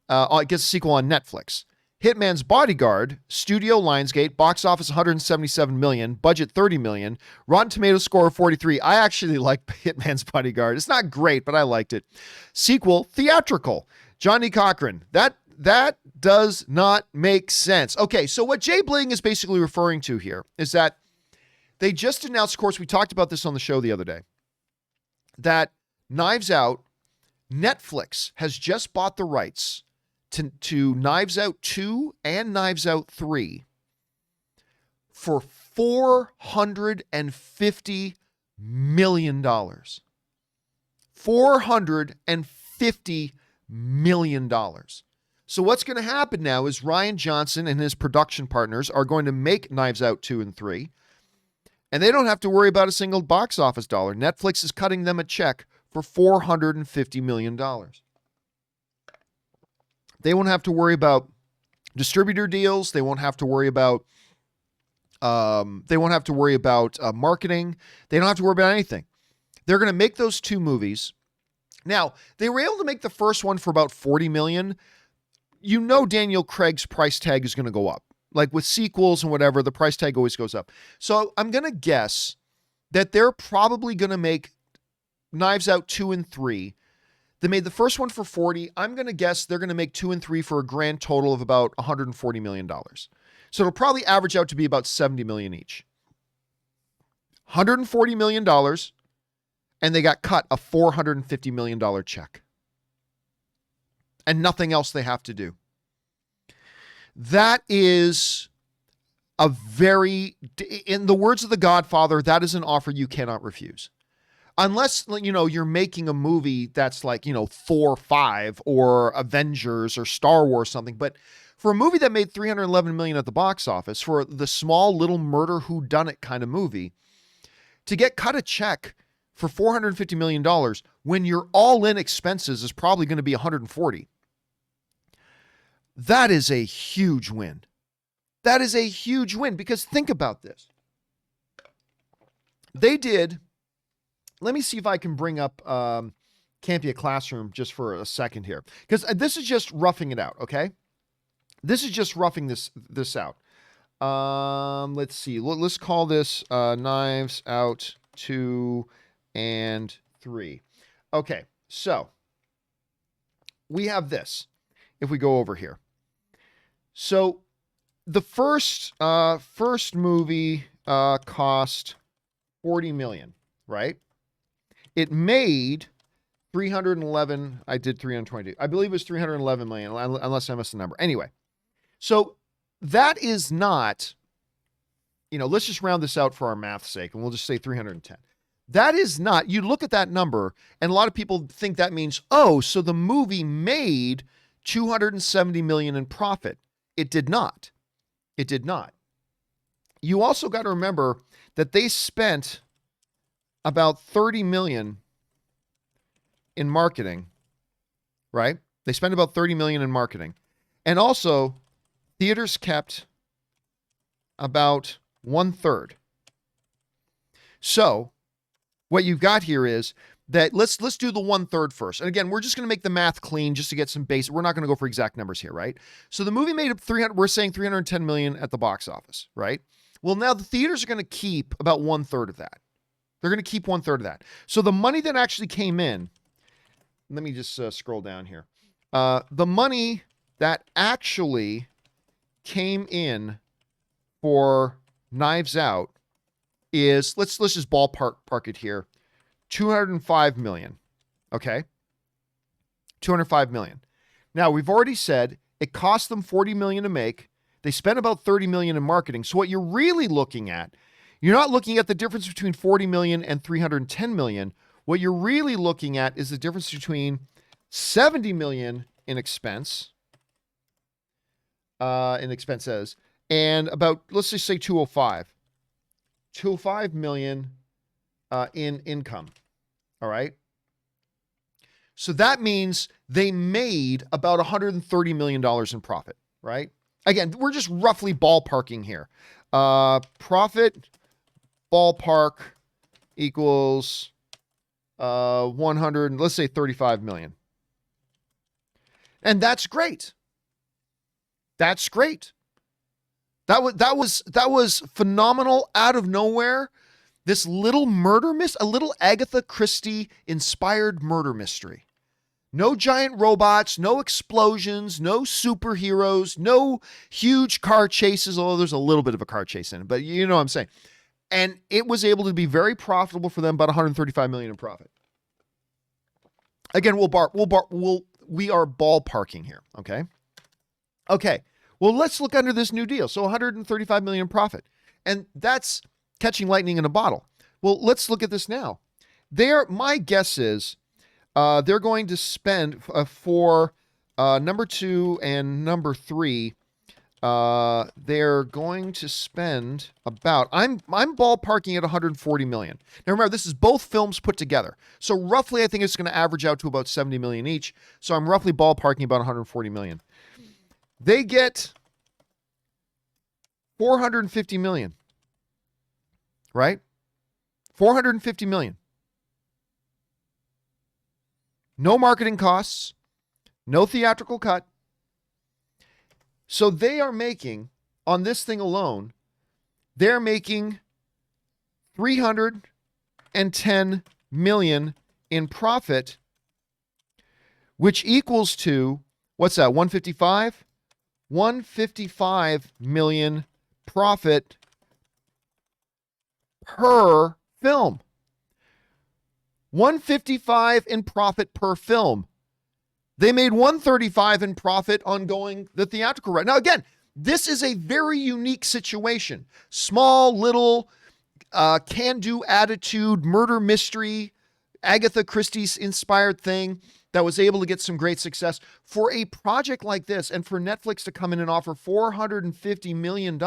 It gets a sequel on Netflix. Hitman's Bodyguard, Studio, Lionsgate, box office $177 million, budget $30 million, Rotten Tomatoes score of 43. I actually like Hitman's Bodyguard. It's not great, but I liked it. Sequel, Theatrical, Johnny Cochran. That does not make sense. Okay, so what Jay Bling is basically referring to here is that they just announced, of course, we talked about this on the show the other day, that Knives Out, Netflix has just bought the rights to Knives Out 2 and Knives Out 3 for $450 million. $450 million. So what's going to happen now is Rian Johnson and his production partners are going to make Knives Out 2 and 3, and they don't have to worry about a single box office dollar. Netflix is cutting them a check for $450 million. They won't have to worry about distributor deals. They won't have to worry about marketing. They don't have to worry about anything. They're going to make those two movies. Now, they were able to make the first one for about $40 million. Daniel Craig's price tag is going to go up. Like with sequels and whatever, the price tag always goes up. So I'm going to guess that they're probably going to make Knives Out 2 and 3. They made the first one for 40. I'm going to guess they're going to make 2 and 3 for a grand total of about $140 million. So it'll probably average out to be about $70 million each. $140 million, and they got cut a $450 million check. And nothing else they have to do. That is a very, in the words of The Godfather, that is an offer you cannot refuse. Unless, you're making a movie that's like, Thor 5 or Avengers or Star Wars something. But for a movie that made $311 million at the box office, for the small little murder whodunit kind of movie, to get cut a check for $450 million when your all-in expenses is probably going to be $140. That is a huge win. That is a huge win because think about this. They did, let me see if I can bring up Campea Classroom just for a second here. Because this is just roughing it out, okay? This is just roughing this out. Let's see. Let's call this Knives Out 2 and 3. Okay, so we have this. If we go over here. So the first movie cost $40 million, right? It made 311. I did 322. I believe it was 311 million, unless I missed the number. Anyway, so that is not, let's just round this out for our math's sake, and we'll just say 310. That is not, you look at that number, and a lot of people think that means, so the movie made $270 million in profit. It did not. It did not. You also got to remember that they spent about $30 million in marketing, right? They spent about $30 million in marketing. And also, Theaters kept about 1/3. So what you've got here is that let's do the 1/3 first. And again, we're just going to make the math clean just to get some basic. We're not going to go for exact numbers here, right? So the movie made up 300. We're saying 310 million at the box office, right? Well, now the theaters are going to keep about 1/3 of that. They're going to keep 1/3 of that. So the money that actually came in. Let me just scroll down here. The money that actually came in for Knives Out is let's just ballpark it here. 205 million. Okay. 205 million. Now, we've already said it cost them 40 million to make. They spent about 30 million in marketing. So what you're really looking at, you're not looking at the difference between 40 million and 310 million. What you're really looking at is the difference between 70 million in expenses and about, let's just say 205 million in income. All right. So that means they made about $130 million in profit, right? Again, we're just roughly ballparking here. Profit ballpark equals 100, let's say 35 million. And that's great. That's great. That was phenomenal out of nowhere. This little a little Agatha Christie inspired murder mystery. No giant robots, no explosions, no superheroes, no huge car chases, although there's a little bit of a car chase in it, but you know what I'm saying. And it was able to be very profitable for them, about 135 million in profit. Again, we are ballparking here, okay? Okay. Well, let's look under this new deal. So 135 million in profit. And that's catching lightning in a bottle. Well, let's look at this now. My guess is they're going to spend for number 2 and number 3. They're going to spend about, I'm ballparking at 140 million. Now remember, this is both films put together. So roughly, I think it's going to average out to about 70 million each. So I'm roughly ballparking about 140 million. They get 450 million. Right? 450 million. No marketing costs, no theatrical cut. So they are making, on this thing alone, they're making 310 million in profit, which equals to, what's that, 155? 155 million profit per film. 155 in profit per film. They made 135 in profit on going the theatrical route. Now, again, this is a very unique situation. Small, little, can-do attitude, murder mystery, Agatha Christie's inspired thing that was able to get some great success. For a project like this, and for Netflix to come in and offer $450 million,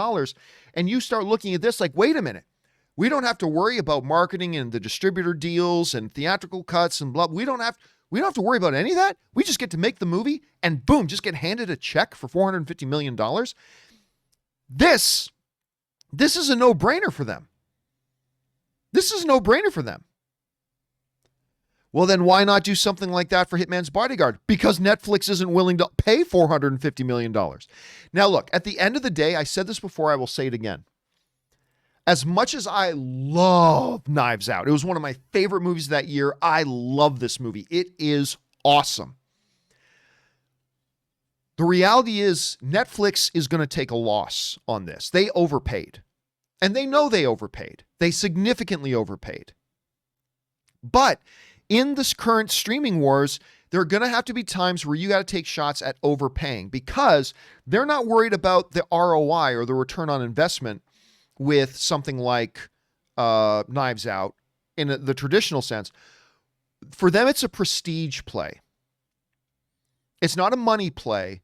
and you start looking at this like, wait a minute, we don't have to worry about marketing and the distributor deals and theatrical cuts and blah. We don't have to worry about any of that. We just get to make the movie and boom, just get handed a check for $450 million. This is a no-brainer for them. This is a no-brainer for them. Well, then why not do something like that for Hitman's Bodyguard? Because Netflix isn't willing to pay $450 million. Now, look, at the end of the day, I said this before, I will say it again. As much as I love Knives Out, it was one of my favorite movies that year. I love this movie. It is awesome. The reality is Netflix is going to take a loss on this. They overpaid. And they know they overpaid. They significantly overpaid. But in this current streaming wars, there are going to have to be times where you got to take shots at overpaying because they're not worried about the ROI or the return on investment with something like Knives Out in the traditional sense. For them, it's a prestige play. It's not a money play.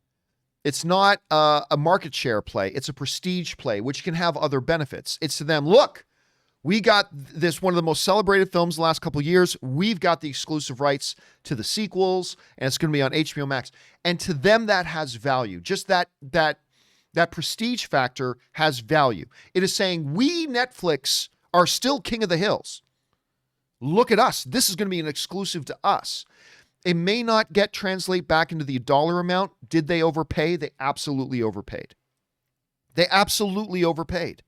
It's not a market share play. It's a prestige play, which can have other benefits. It's to them, look, we got this, one of the most celebrated films the last couple of years. We've got the exclusive rights to the sequels, and it's going to be on HBO Max. And to them, that has value. Just that That prestige factor has value. It is saying, we, Netflix, are still king of the hills. Look at us. This is going to be an exclusive to us. It may not translate back into the dollar amount. Did they overpay? They absolutely overpaid. They absolutely overpaid.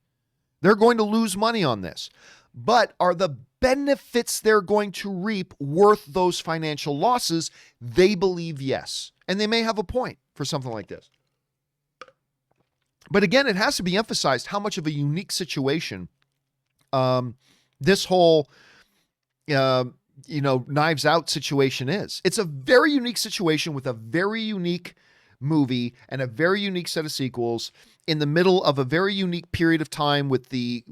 They're going to lose money on this. But are the benefits they're going to reap worth those financial losses? They believe yes. And they may have a point for something like this. But again, it has to be emphasized how much of a unique situation this whole, Knives Out situation is. It's a very unique situation with a very unique movie and a very unique set of sequels in the middle of a very unique period of time with the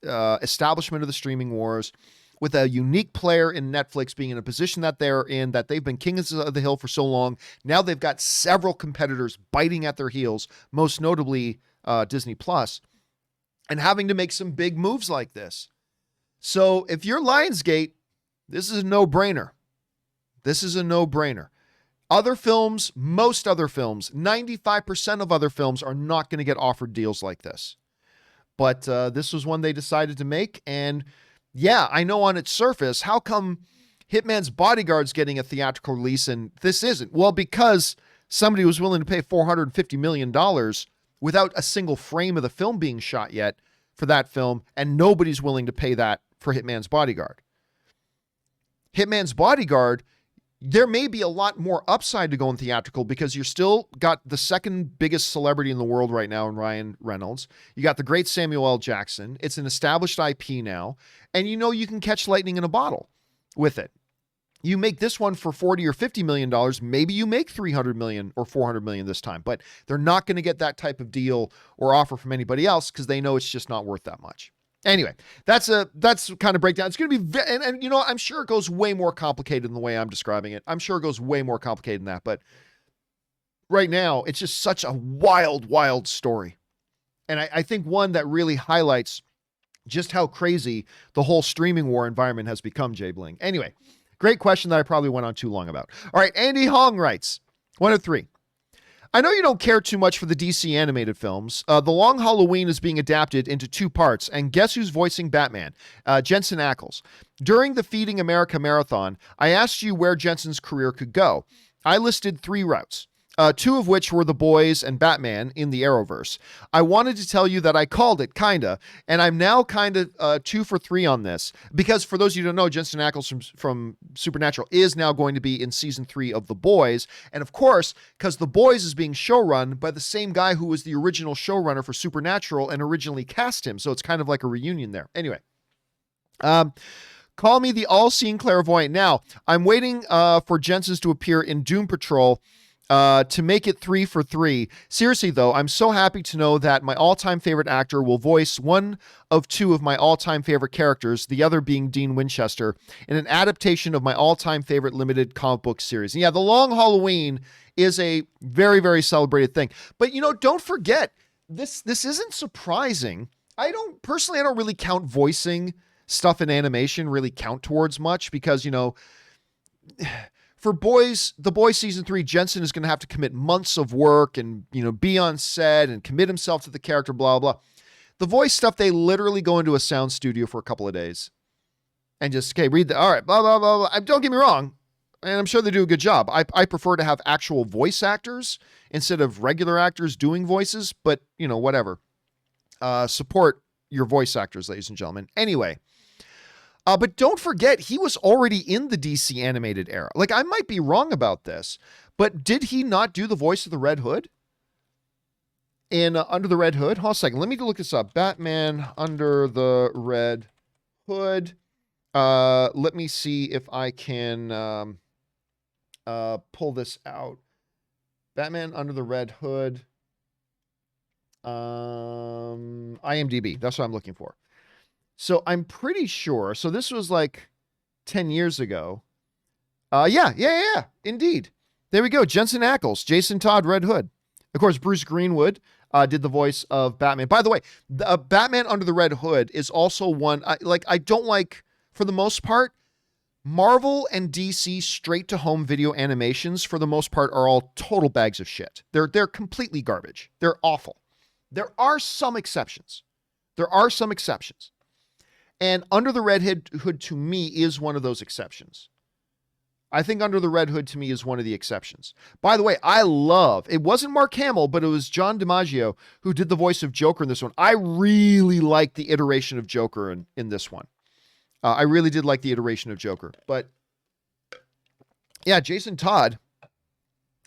establishment of the streaming wars, with a unique player in Netflix being in a position that they're in, that they've been kings of the hill for so long. Now they've got several competitors biting at their heels, most notably Disney Plus, and having to make some big moves like this. So if you're Lionsgate, this is a no-brainer. This is a no-brainer. Other films, most other films, 95% of other films are not going to get offered deals like this. But this was one they decided to make. And yeah, I know on its surface, how come Hitman's Bodyguard's getting a theatrical release and this isn't? Well, because somebody was willing to pay $450 million without a single frame of the film being shot yet for that film, and nobody's willing to pay that for Hitman's Bodyguard. Hitman's Bodyguard, there may be a lot more upside to going theatrical because you're still got the second biggest celebrity in the world right now in Ryan Reynolds. You got the great Samuel L. Jackson. It's an established IP now. And you can catch lightning in a bottle with it. You make this one for $40 or $50 million, maybe you make $300 million or $400 million this time, but they're not going to get that type of deal or offer from anybody else because they know it's just not worth that much. Anyway, that's kind of breakdown. It's going to be, and I'm sure it goes way more complicated than the way I'm describing it. I'm sure it goes way more complicated than that, but right now it's just such a wild, wild story. And I think one that really highlights just how crazy the whole streaming war environment has become, Jay Bling. Anyway, great question that I probably went on too long about. All right, Andy Hong writes, 1 of 3. I know you don't care too much for the DC animated films. The Long Halloween is being adapted into 2 parts, and guess who's voicing Batman? Jensen Ackles. During the Feeding America Marathon, I asked you where Jensen's career could go. I listed 3 routes. 2 of which were The Boys and Batman in the Arrowverse. I wanted to tell you that I called it, kinda, and I'm now kind of 2 for 3 on this, because for those of you who don't know, Jensen Ackles from Supernatural is now going to be in season 3 of The Boys, and of course, because The Boys is being showrun by the same guy who was the original showrunner for Supernatural and originally cast him, so it's kind of like a reunion there. Anyway, call me the all-seeing clairvoyant. Now, I'm waiting for Jensen's to appear in Doom Patrol to make it 3 for 3. Seriously though, I'm so happy to know that my all-time favorite actor will voice one of 2 of my all-time favorite characters, the other being Dean Winchester, in an adaptation of my all-time favorite limited comic book series. And yeah, The Long Halloween is a very, very celebrated thing. But don't forget, this isn't surprising. I don't really count voicing stuff in animation really count towards much because, for The Boys season 3, Jensen is going to have to commit months of work and, be on set and commit himself to the character, blah, blah. The voice stuff, they literally go into a sound studio for a couple of days and just, read all right, blah, blah, blah, blah. Don't get me wrong. And I'm sure they do a good job. I prefer to have actual voice actors instead of regular actors doing voices, but, whatever. Support your voice actors, ladies and gentlemen. Anyway. But don't forget, he was already in the DC animated era. Like, I might be wrong about this, but did he not do the voice of the Red Hood? In Under the Red Hood? Hold on a second. Let me look this up. Batman Under the Red Hood. Let me see if I can pull this out. Batman Under the Red Hood. IMDb. That's what I'm looking for. So I'm pretty sure. So this was like 10 years ago. Yeah. Indeed. There we go. Jensen Ackles, Jason Todd, Red Hood. Of course, Bruce Greenwood did the voice of Batman. By the way, Batman Under the Red Hood is also one I don't like for the most part. Marvel and DC straight to home video animations, for the most part, are all total bags of shit. They're completely garbage. They're awful. There are some exceptions. And Under the Red Hood to me is one of those exceptions. I think Under the Red Hood to me is one of the exceptions. By the way, it wasn't Mark Hamill, but it was John DiMaggio who did the voice of Joker in this one. I really liked the iteration of Joker in this one. I really did like the iteration of Joker. But yeah, Jason Todd,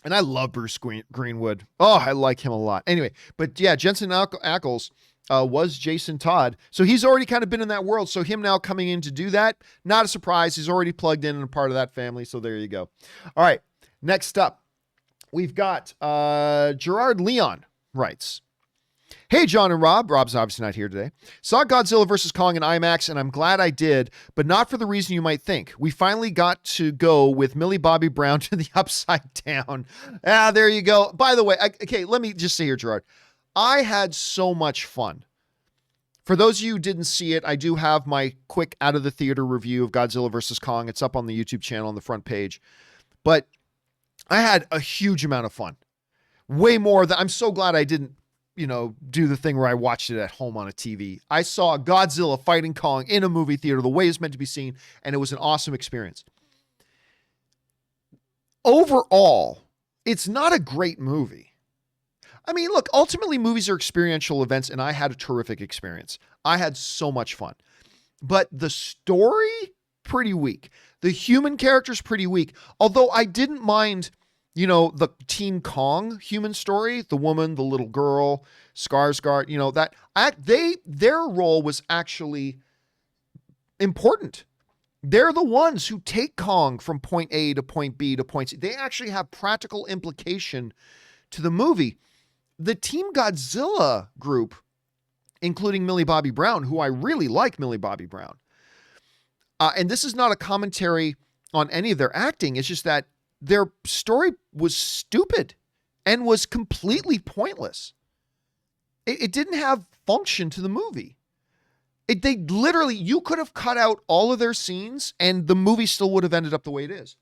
and I love Bruce Greenwood. Oh, I like him a lot. Anyway, but yeah, Jensen Ackles was Jason Todd. So he's already kind of been in that world. So him now coming in to do that, not a surprise. He's already plugged in and a part of that family. So there you go. All right, next up, we've got Gerard Leon writes, "Hey, John and Rob." Rob's obviously not here today. "Saw Godzilla vs. Kong in IMAX, and I'm glad I did, but not for the reason you might think. We finally got to go with Millie Bobby Brown to the Upside Down." There you go. By the way, okay, let me just say here, Gerard, I had so much fun. For those of you who didn't see it, I do have my quick out of the theater review of Godzilla vs. Kong. It's up on the YouTube channel on the front page. But I had a huge amount of fun. Way more than, I'm so glad I didn't, do the thing where I watched it at home on a TV. I saw Godzilla fighting Kong in a movie theater the way it's meant to be seen, and it was an awesome experience. Overall, it's not a great movie. I mean, look, ultimately movies are experiential events, and I had a terrific experience. I had so much fun. But the story, pretty weak. The human character's pretty weak. Although I didn't mind, the Team Kong human story, the woman, the little girl, Skarsgård, their role was actually important. They're the ones who take Kong from point A to point B to point C. They actually have practical implication to the movie. The Team Godzilla group, including Millie Bobby Brown, who I really like Millie Bobby Brown. And this is not a commentary on any of their acting. It's just that their story was stupid and was completely pointless. It didn't have function to the movie. They literally, you could have cut out all of their scenes and the movie still would have ended up the way it is.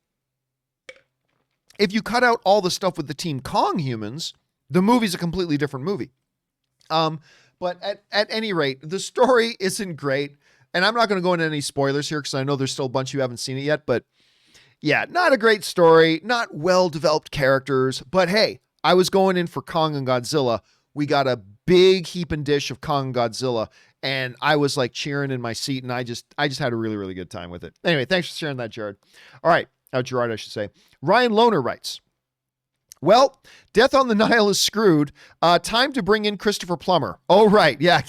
If you cut out all the stuff with the Team Kong humans, the movie's a completely different movie. But at any rate, the story isn't great. And I'm not going to go into any spoilers here because I know there's still a bunch who haven't seen it yet. But yeah, not a great story, not well-developed characters. But hey, I was going in for Kong and Godzilla. We got a big heaping dish of Kong and Godzilla. And I was like cheering in my seat. And I just had a really, really good time with it. Anyway, thanks for sharing that, Jared. All right. Gerard, I should say. Ryan Lohner writes, "Well, Death on the Nile is screwed. Time to bring in Christopher Plummer." Oh, right. Yeah,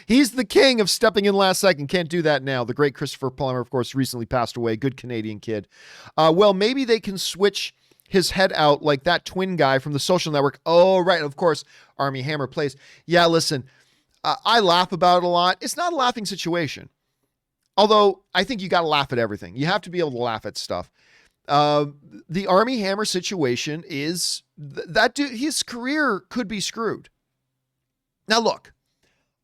he's the king of stepping in last second. Can't do that now. The great Christopher Plummer, of course, recently passed away. Good Canadian kid. Well, maybe they can switch his head out like that twin guy from The Social Network. Oh, right. Of course, Armie Hammer plays. Yeah, listen, I laugh about it a lot. It's not a laughing situation. Although I think you got to laugh at everything. You have to be able to laugh at stuff. The Armie Hammer situation is that dude, his career could be screwed. Now, look,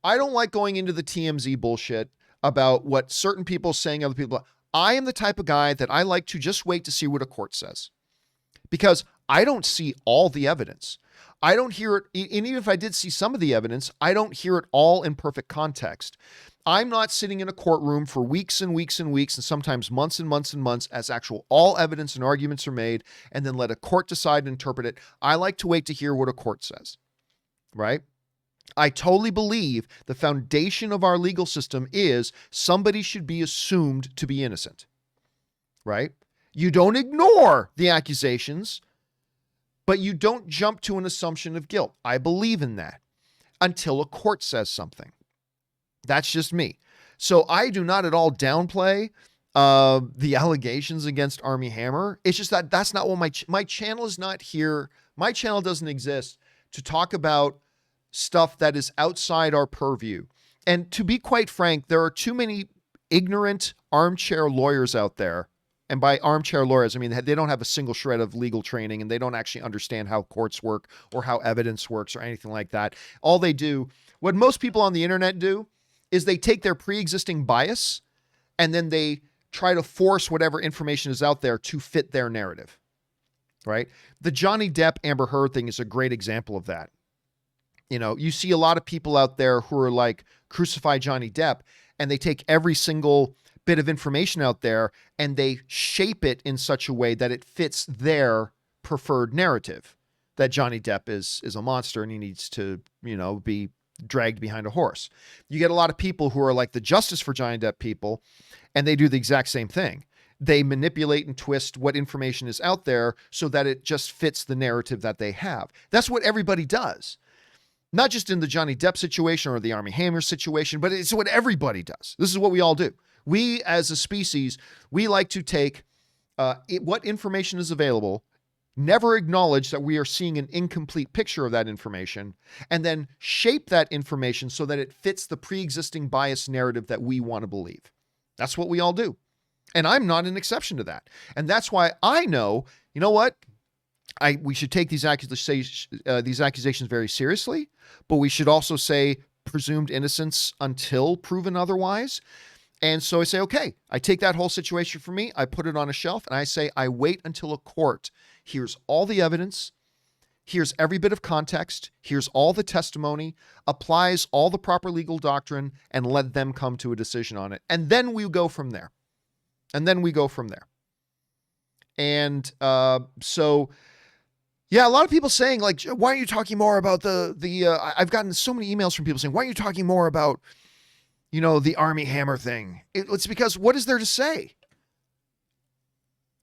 I don't like going into the TMZ bullshit about what certain people are saying, other people. I am the type of guy that I like to just wait to see what a court says because I don't see all the evidence. I don't hear it. And even if I did see some of the evidence, I don't hear it all in perfect context. I'm not sitting in a courtroom for weeks and weeks and weeks and sometimes months and months and months as actual all evidence and arguments are made and then let a court decide and interpret it. I like to wait to hear what a court says, right? I totally believe the foundation of our legal system is somebody should be assumed to be innocent, right? You don't ignore the accusations, but you don't jump to an assumption of guilt. I believe in that until a court says something. That's just me. So I do not at all downplay the allegations against Armie Hammer. It's just that that's not what my channel is not here. My channel doesn't exist to talk about stuff that is outside our purview. And to be quite frank, there are too many ignorant armchair lawyers out there. And by armchair lawyers, I mean, they don't have a single shred of legal training and they don't actually understand how courts work or how evidence works or anything like that. All they do, what most people on the internet do, is they take their pre-existing bias and then they try to force whatever information is out there to fit their narrative, right? The Johnny Depp Amber Heard thing is a great example of that. You know, you see a lot of people out there who are like, crucify Johnny Depp, and they take every single bit of information out there and they shape it in such a way that it fits their preferred narrative, that Johnny Depp is a monster and he needs to, you know, be dragged behind a horse. You get a lot of people who are like the Justice for Johnny Depp people, and they do the exact same thing. They manipulate and twist what information is out there so that it just fits the narrative that they have. That's what everybody does. Not just in the Johnny Depp situation or the Armie Hammer situation, but it's what everybody does. This is what we all do. We, as a species, we like to take what information is available, never acknowledge that we are seeing an incomplete picture of that information, and then shape that information so that it fits the pre-existing bias narrative that we want to believe. That's what we all do. And I'm not an exception to that. And that's why I know, you know what? We should take these accusations very seriously, but we should also say presumed innocence until proven otherwise. And so I say, okay, I take that whole situation from me, I put it on a shelf, and I say, I wait until a court hears all the evidence, hears every bit of context, hears all the testimony, applies all the proper legal doctrine, and let them come to a decision on it. And then we go from there. And so, yeah, a lot of people saying, like, why are you talking more about I've gotten so many emails from people saying, why are you talking more about, you know, the Armie Hammer thing? It's because what is there to say?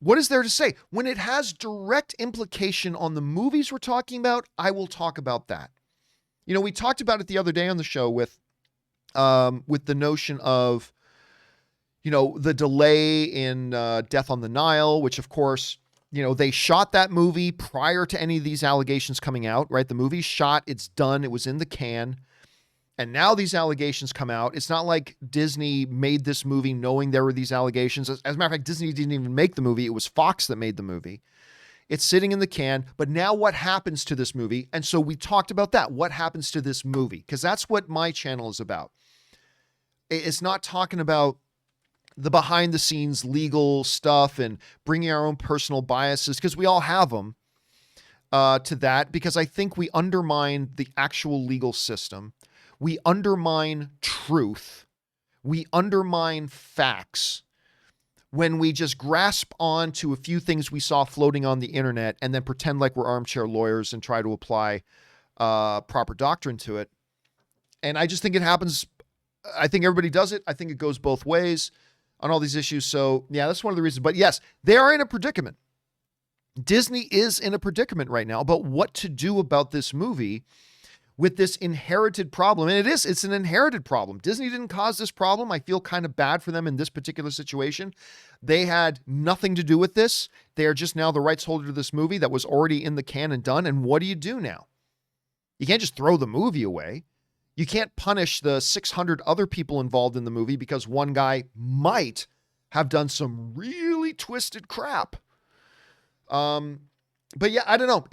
What is there to say? When it has direct implication on the movies we're talking about, I will talk about that. You know, we talked about it the other day on the show with the notion of, you know, the delay in Death on the Nile, which of course, you know, they shot that movie prior to any of these allegations coming out, right? The movie's shot, it's done, it was in the can. And now these allegations come out. It's not like Disney made this movie knowing there were these allegations. As a matter of fact, Disney didn't even make the movie. It was Fox that made the movie. It's sitting in the can. But now what happens to this movie? And so we talked about that. What happens to this movie? Because that's what my channel is about. It's not talking about the behind the scenes legal stuff and bringing our own personal biases, because we all have them, to that, because I think we undermine the actual legal system. We undermine truth. We undermine facts when we just grasp on to a few things we saw floating on the internet and then pretend like we're armchair lawyers and try to apply proper doctrine to it. And I just think it happens. I think everybody does it. I think it goes both ways on all these issues. So yeah, that's one of the reasons. But yes, they are in a predicament. Disney is in a predicament right now about what to do about this movie with this inherited problem. And it's an inherited problem. Disney didn't cause this problem. I feel kind of bad for them in this particular situation. They had nothing to do with this. They are just now the rights holder to this movie that was already in the can and done. And what do you do now? You can't just throw the movie away. You can't punish the 600 other people involved in the movie because one guy might have done some really twisted crap. But yeah, I don't know.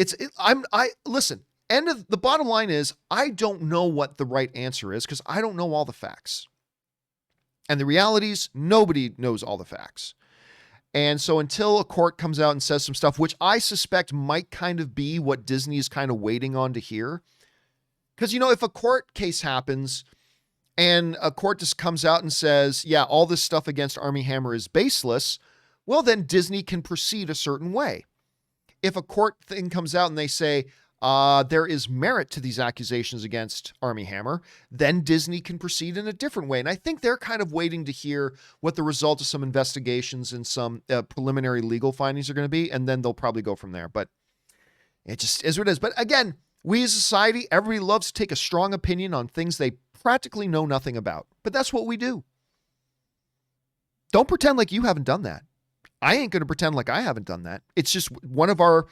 Listen, the bottom line is, I don't know what the right answer is because I don't know all the facts. And the reality is, nobody knows all the facts. And so until a court comes out and says some stuff, which I suspect might kind of be what Disney is kind of waiting on to hear. Because, you know, if a court case happens and a court just comes out and says, yeah, all this stuff against Armie Hammer is baseless, well, then Disney can proceed a certain way. If a court thing comes out and they say, there is merit to these accusations against Armie Hammer, then Disney can proceed in a different way. And I think they're kind of waiting to hear what the result of some investigations and some preliminary legal findings are going to be, and then they'll probably go from there. But it just is what it is. But again, we as a society, everybody loves to take a strong opinion on things they practically know nothing about. But that's what we do. Don't pretend like you haven't done that. I ain't going to pretend like I haven't done that. It's just one of our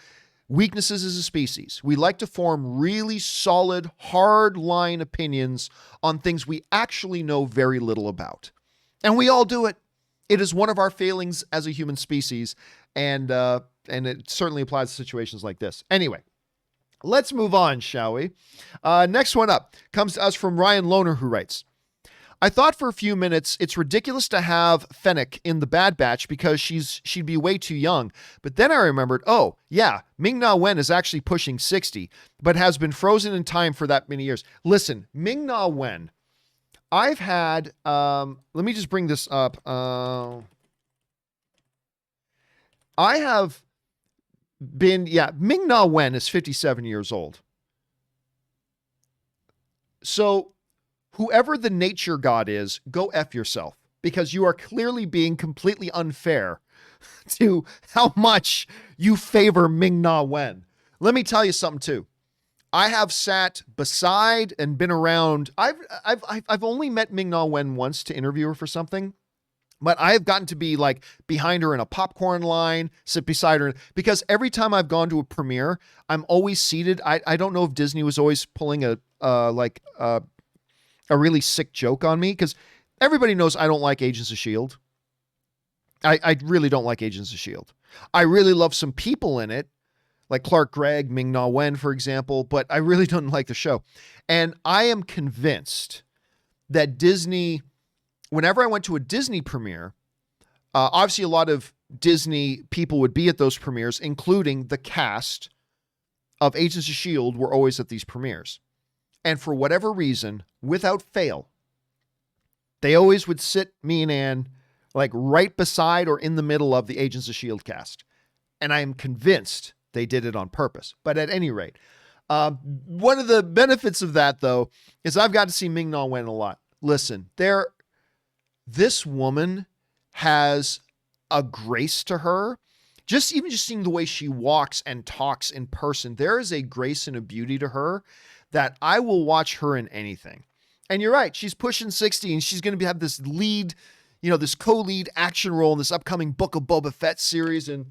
weaknesses as a species. We like to form really solid, hard line opinions on things we actually know very little about. And we all do it. It is one of our failings as a human species. And it certainly applies to situations like this. Anyway, let's move on, shall we? Next one up comes to us from Ryan Lohner, who writes, I thought for a few minutes it's ridiculous to have Fennec in the Bad Batch because she'd be way too young. But then I remembered, oh, yeah, Ming-Na Wen is actually pushing 60, but has been frozen in time for that many years. Listen, Ming-Na Wen, I've had, let me just bring this up. I have been, Ming-Na Wen is 57 years old. So whoever the nature god is, go F yourself, because you are clearly being completely unfair to how much you favor Ming-Na Wen. Let me tell you something too. I have sat beside and been around. I've only met Ming-Na Wen once to interview her for something, but I have gotten to be like behind her in a popcorn line, sit beside her, because every time I've gone to a premiere, I'm always seated. I don't know if Disney was always pulling a really sick joke on me, because everybody knows I don't like Agents of S.H.I.E.L.D. I really don't like Agents of S.H.I.E.L.D. I really love some people in it, like Clark Gregg, Ming-Na Wen, for example, but I really don't like the show. And I am convinced that Disney, whenever I went to a Disney premiere, obviously a lot of Disney people would be at those premieres, including the cast of Agents of S.H.I.E.L.D. were always at these premieres. And for whatever reason, without fail, they always would sit me and Ann like right beside or in the middle of the Agents of S.H.I.E.L.D. cast. And I am convinced they did it on purpose. But at any rate, one of the benefits of that, though, is I've got to see Ming-Na Wen a lot. Listen, this woman has a grace to her. Just seeing the way she walks and talks in person, there is a grace and a beauty to her that I will watch her in anything. And you're right, she's pushing 60 and she's going to have this lead, this co-lead action role in this upcoming Book of Boba Fett series. And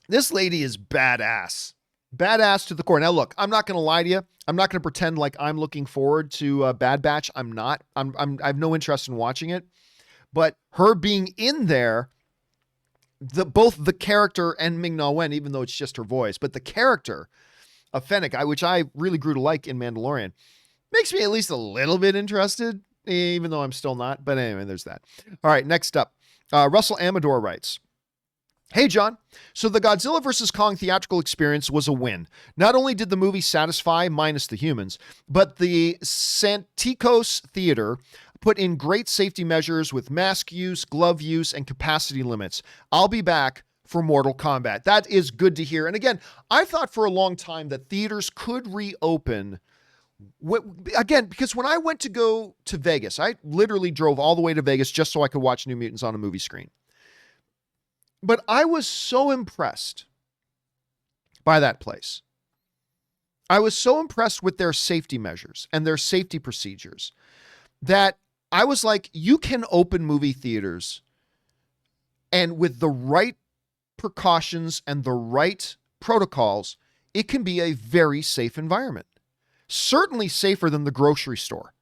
this lady is badass. Badass to the core. Now, look, I'm not going to lie to you. I'm not going to pretend like I'm looking forward to Bad Batch. I'm not. I have no interest in watching it. But her being in there, both the character and Ming-Na Wen, even though it's just her voice, but the character of Fennec, which I really grew to like in Mandalorian, makes me at least a little bit interested, even though I'm still not. But anyway, there's that. All right, next up. Russell Amador writes, "Hey, John. So the Godzilla vs. Kong theatrical experience was a win. Not only did the movie satisfy, minus the humans, but the Santikos Theater put in great safety measures with mask use, glove use, and capacity limits. I'll be back for Mortal Kombat." That is good to hear. And again, I thought for a long time that theaters could reopen. Again, because when I went to go to Vegas, I literally drove all the way to Vegas just so I could watch New Mutants on a movie screen. But I was so impressed by that place. I was so impressed with their safety measures and their safety procedures that I was like, you can open movie theaters, and with the right precautions and the right protocols, it can be a very safe environment. Certainly safer than the grocery store.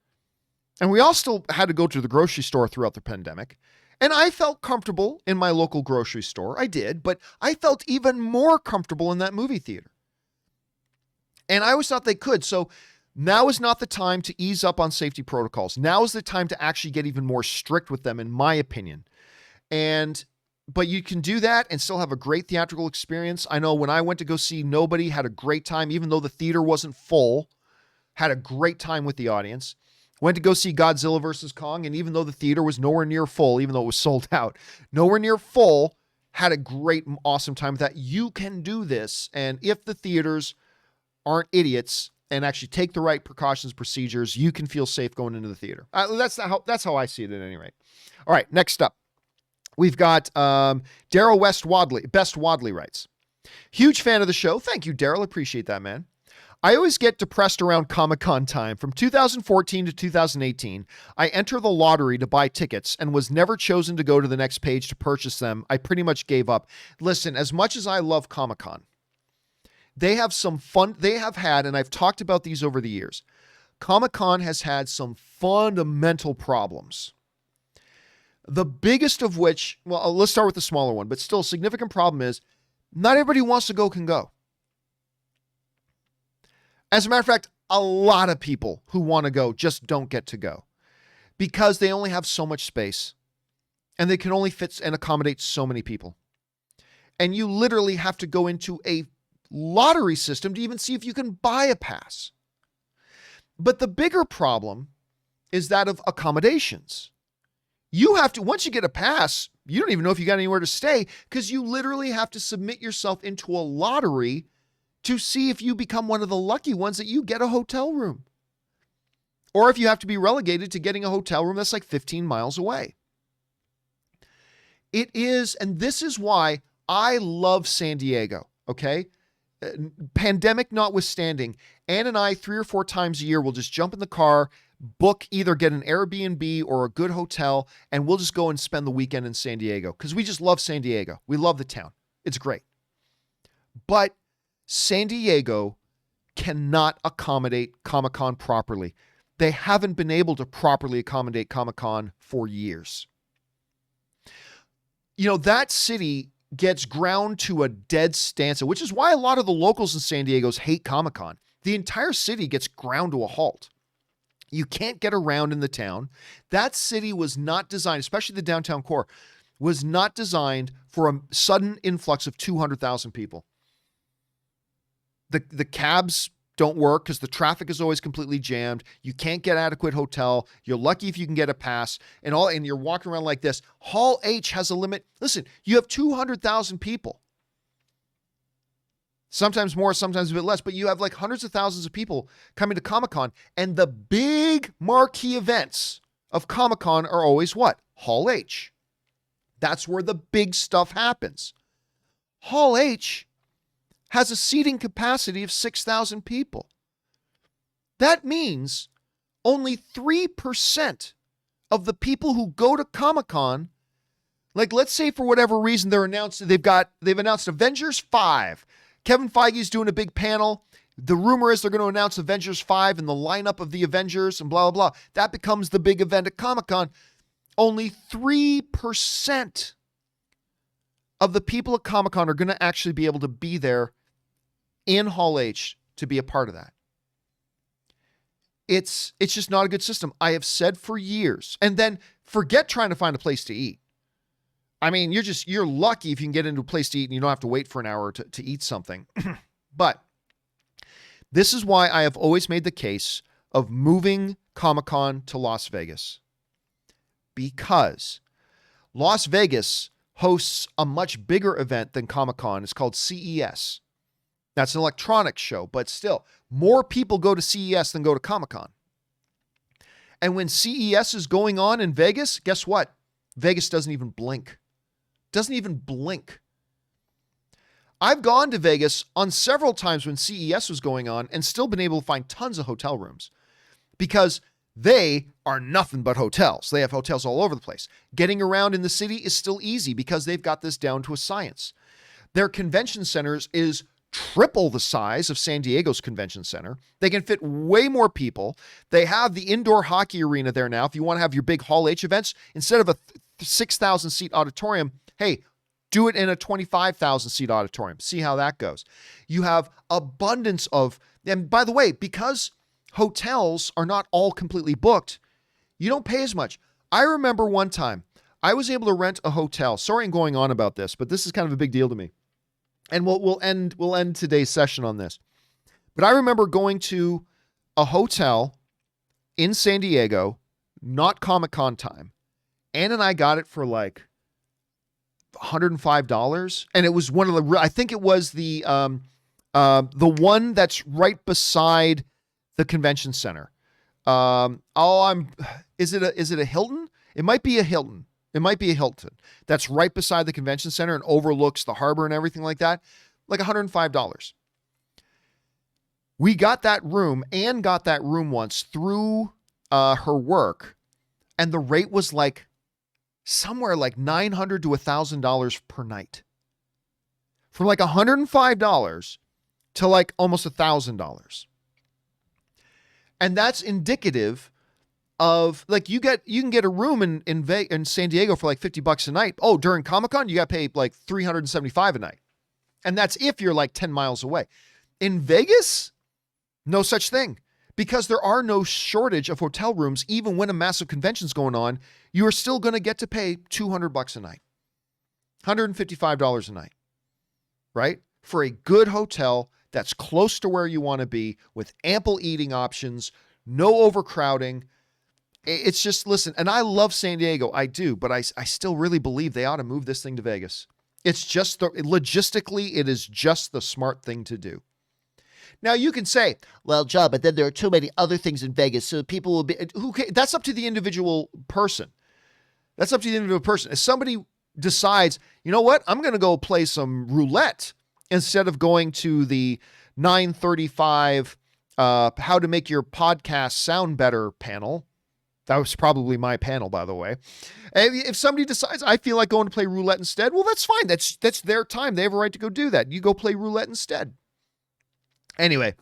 And we all still had to go to the grocery store throughout the pandemic. And I felt comfortable in my local grocery store. I did, but I felt even more comfortable in that movie theater. And I always thought they could. So now is not the time to ease up on safety protocols. Now is the time to actually get even more strict with them, in my opinion. But you can do that and still have a great theatrical experience. I know when I went to go see Nobody, had a great time, even though the theater wasn't full, had a great time with the audience. Went to go see Godzilla vs. Kong, and even though the theater was nowhere near full, even though it was sold out, nowhere near full, had a great, awesome time with that. You can do this, and if the theaters aren't idiots and actually take the right precautions, procedures, you can feel safe going into the theater. That's how I see it at any rate. All right, next up. We've got Daryl Best Wadley writes, "Huge fan of the show." Thank you, Daryl. Appreciate that, man. "I always get depressed around Comic-Con time. From 2014 to 2018, I enter the lottery to buy tickets and was never chosen to go to the next page to purchase them. I pretty much gave up." Listen, as much as I love Comic-Con, they have some fun. They have had, and I've talked about these over the years, Comic-Con has had some fundamental problems. The biggest of which, well, let's start with the smaller one, but still a significant problem is not everybody who wants to go can go. As a matter of fact, a lot of people who want to go just don't get to go. because they only have so much space and they can only fit and accommodate so many people. And you literally have to go into a lottery system to even see if you can buy a pass. But the bigger problem is that of accommodations. You have to, once you get a pass, you don't even know if you got anywhere to stay because you literally have to submit yourself into a lottery to see if you become one of the lucky ones that you get a hotel room. Or if you have to be relegated to getting a hotel room that's like 15 miles away. It is, and this is why I love San Diego, okay? Pandemic notwithstanding, Ann and I 3 or 4 times a year will just jump in the car, either get an Airbnb or a good hotel, and we'll just go and spend the weekend in San Diego because we just love San Diego. We love the town. It's great. But San Diego cannot accommodate Comic-Con properly. They haven't been able to properly accommodate Comic-Con for years. You know, that city gets ground to a dead standstill, which is why a lot of the locals in San Diego hate Comic-Con. The entire city gets ground to a halt. You can't get around in the town. That city was not designed, especially the downtown core, was not designed for a sudden influx of 200,000 people. The cabs don't work because the traffic is always completely jammed. You can't get adequate hotel. You're lucky if you can get a pass and you're walking around like this. Hall H has a limit. Listen, you have 200,000 people. Sometimes more, sometimes a bit less, but you have like hundreds of thousands of people coming to Comic-Con, and the big marquee events of Comic-Con are always what? Hall H. That's where the big stuff happens. Hall H has a seating capacity of 6,000 people. That means only 3% of the people who go to Comic-Con, like let's say for whatever reason they've announced Avengers 5. Kevin Feige's doing a big panel. The rumor is they're going to announce Avengers 5 and the lineup of the Avengers and blah, blah, blah. That becomes the big event at Comic-Con. Only 3% of the people at Comic-Con are going to actually be able to be there in Hall H to be a part of that. It's just not a good system. I have said for years, and then forget trying to find a place to eat. I mean, you're lucky if you can get into a place to eat and you don't have to wait for an hour to eat something. But this is why I have always made the case of moving Comic-Con to Las Vegas. Because Las Vegas hosts a much bigger event than Comic-Con. It's called CES. That's an electronics show, but still, more people go to CES than go to Comic-Con. And when CES is going on in Vegas, guess what? Vegas doesn't even blink. Doesn't even blink. I've gone to Vegas on several times when CES was going on and still been able to find tons of hotel rooms because they are nothing but hotels. They have hotels all over the place. Getting around in the city is still easy because they've got this down to a science. Their convention centers is triple the size of San Diego's convention center. They can fit way more people. They have the indoor hockey arena there now. If you want to have your big Hall H events, instead of a 6,000 seat auditorium, hey, do it in a 25,000 seat auditorium. See how that goes. You have abundance of, and by the way, because hotels are not all completely booked, you don't pay as much. I remember one time I was able to rent a hotel. Sorry I'm going on about this, but this is kind of a big deal to me. And we'll end today's session on this. But I remember going to a hotel in San Diego, not Comic-Con time. Ann and I got it for like $105. And it was one of the, I think it was the one that's right beside the convention center. Is it a Hilton? It might be a Hilton. It might be a Hilton that's right beside the convention center and overlooks the harbor and everything like that. Like $105. We got that room. Ann got that room once through her work. And the rate was like somewhere like $900 to $1,000 per night. From like $105 to like almost $1,000. And that's indicative of like you can get a room in San Diego for like $50 a night. Oh, during Comic-Con, you got to pay like $375 a night. And that's if you're like 10 miles away. In Vegas, no such thing. because there are no shortage of hotel rooms. Even when a massive convention's going on, you are still going to get to pay $200 a night, $155 a night, right? For a good hotel that's close to where you want to be with ample eating options, no overcrowding. It's just, listen, and I love San Diego. I do, but I still really believe they ought to move this thing to Vegas. It's just, logistically, it is just the smart thing to do. Now you can say, well, John, but then there are too many other things in Vegas, so people will be, that's up to the individual person. That's up to the individual person. If somebody decides, you know what, I'm going to go play some roulette instead of going to the 9:35 how to make your podcast sound better panel. That was probably my panel, by the way. If somebody decides, I feel like going to play roulette instead, well, that's fine. That's their time. They have a right to go do that. You go play roulette instead. Anyway,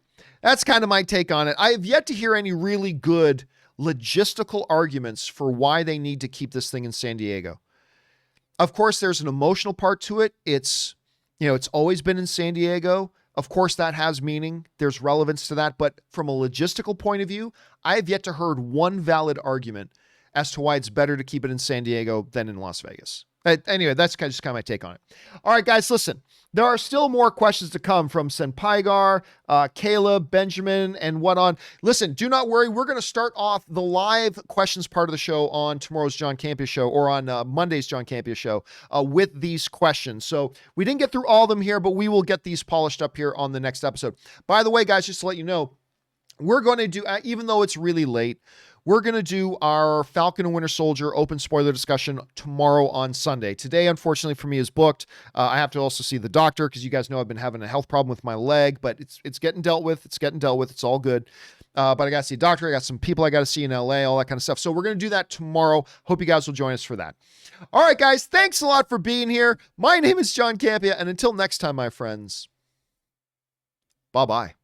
that's kind of my take on it. I have yet to hear any really good logistical arguments for why they need to keep this thing in San Diego. Of course, there's an emotional part to it. It's always been in San Diego. Of course, that has meaning. There's relevance to that. But from a logistical point of view, I have yet to heard one valid argument as to why it's better to keep it in San Diego than in Las Vegas. Anyway, that's just kind of my take on it. All right, guys, listen. There are still more questions to come from Senpaigar, Caleb, Benjamin, and whatnot. Listen, do not worry. We're going to start off the live questions part of the show on tomorrow's John Campea Show, or on Monday's John Campea Show, with these questions. So we didn't get through all of them here, but we will get these polished up here on the next episode. By the way, guys, just to let you know, we're going to do, even though it's really late, we're going to do our Falcon and Winter Soldier open spoiler discussion tomorrow on Sunday. Today, unfortunately for me, is booked. I have to also see the doctor because you guys know I've been having a health problem with my leg, but it's getting dealt with. It's all good. But I got to see a doctor. I got some people I got to see in LA, all that kind of stuff. So we're going to do that tomorrow. Hope you guys will join us for that. All right, guys, thanks a lot for being here. My name is John Campea, and until next time, my friends, bye-bye.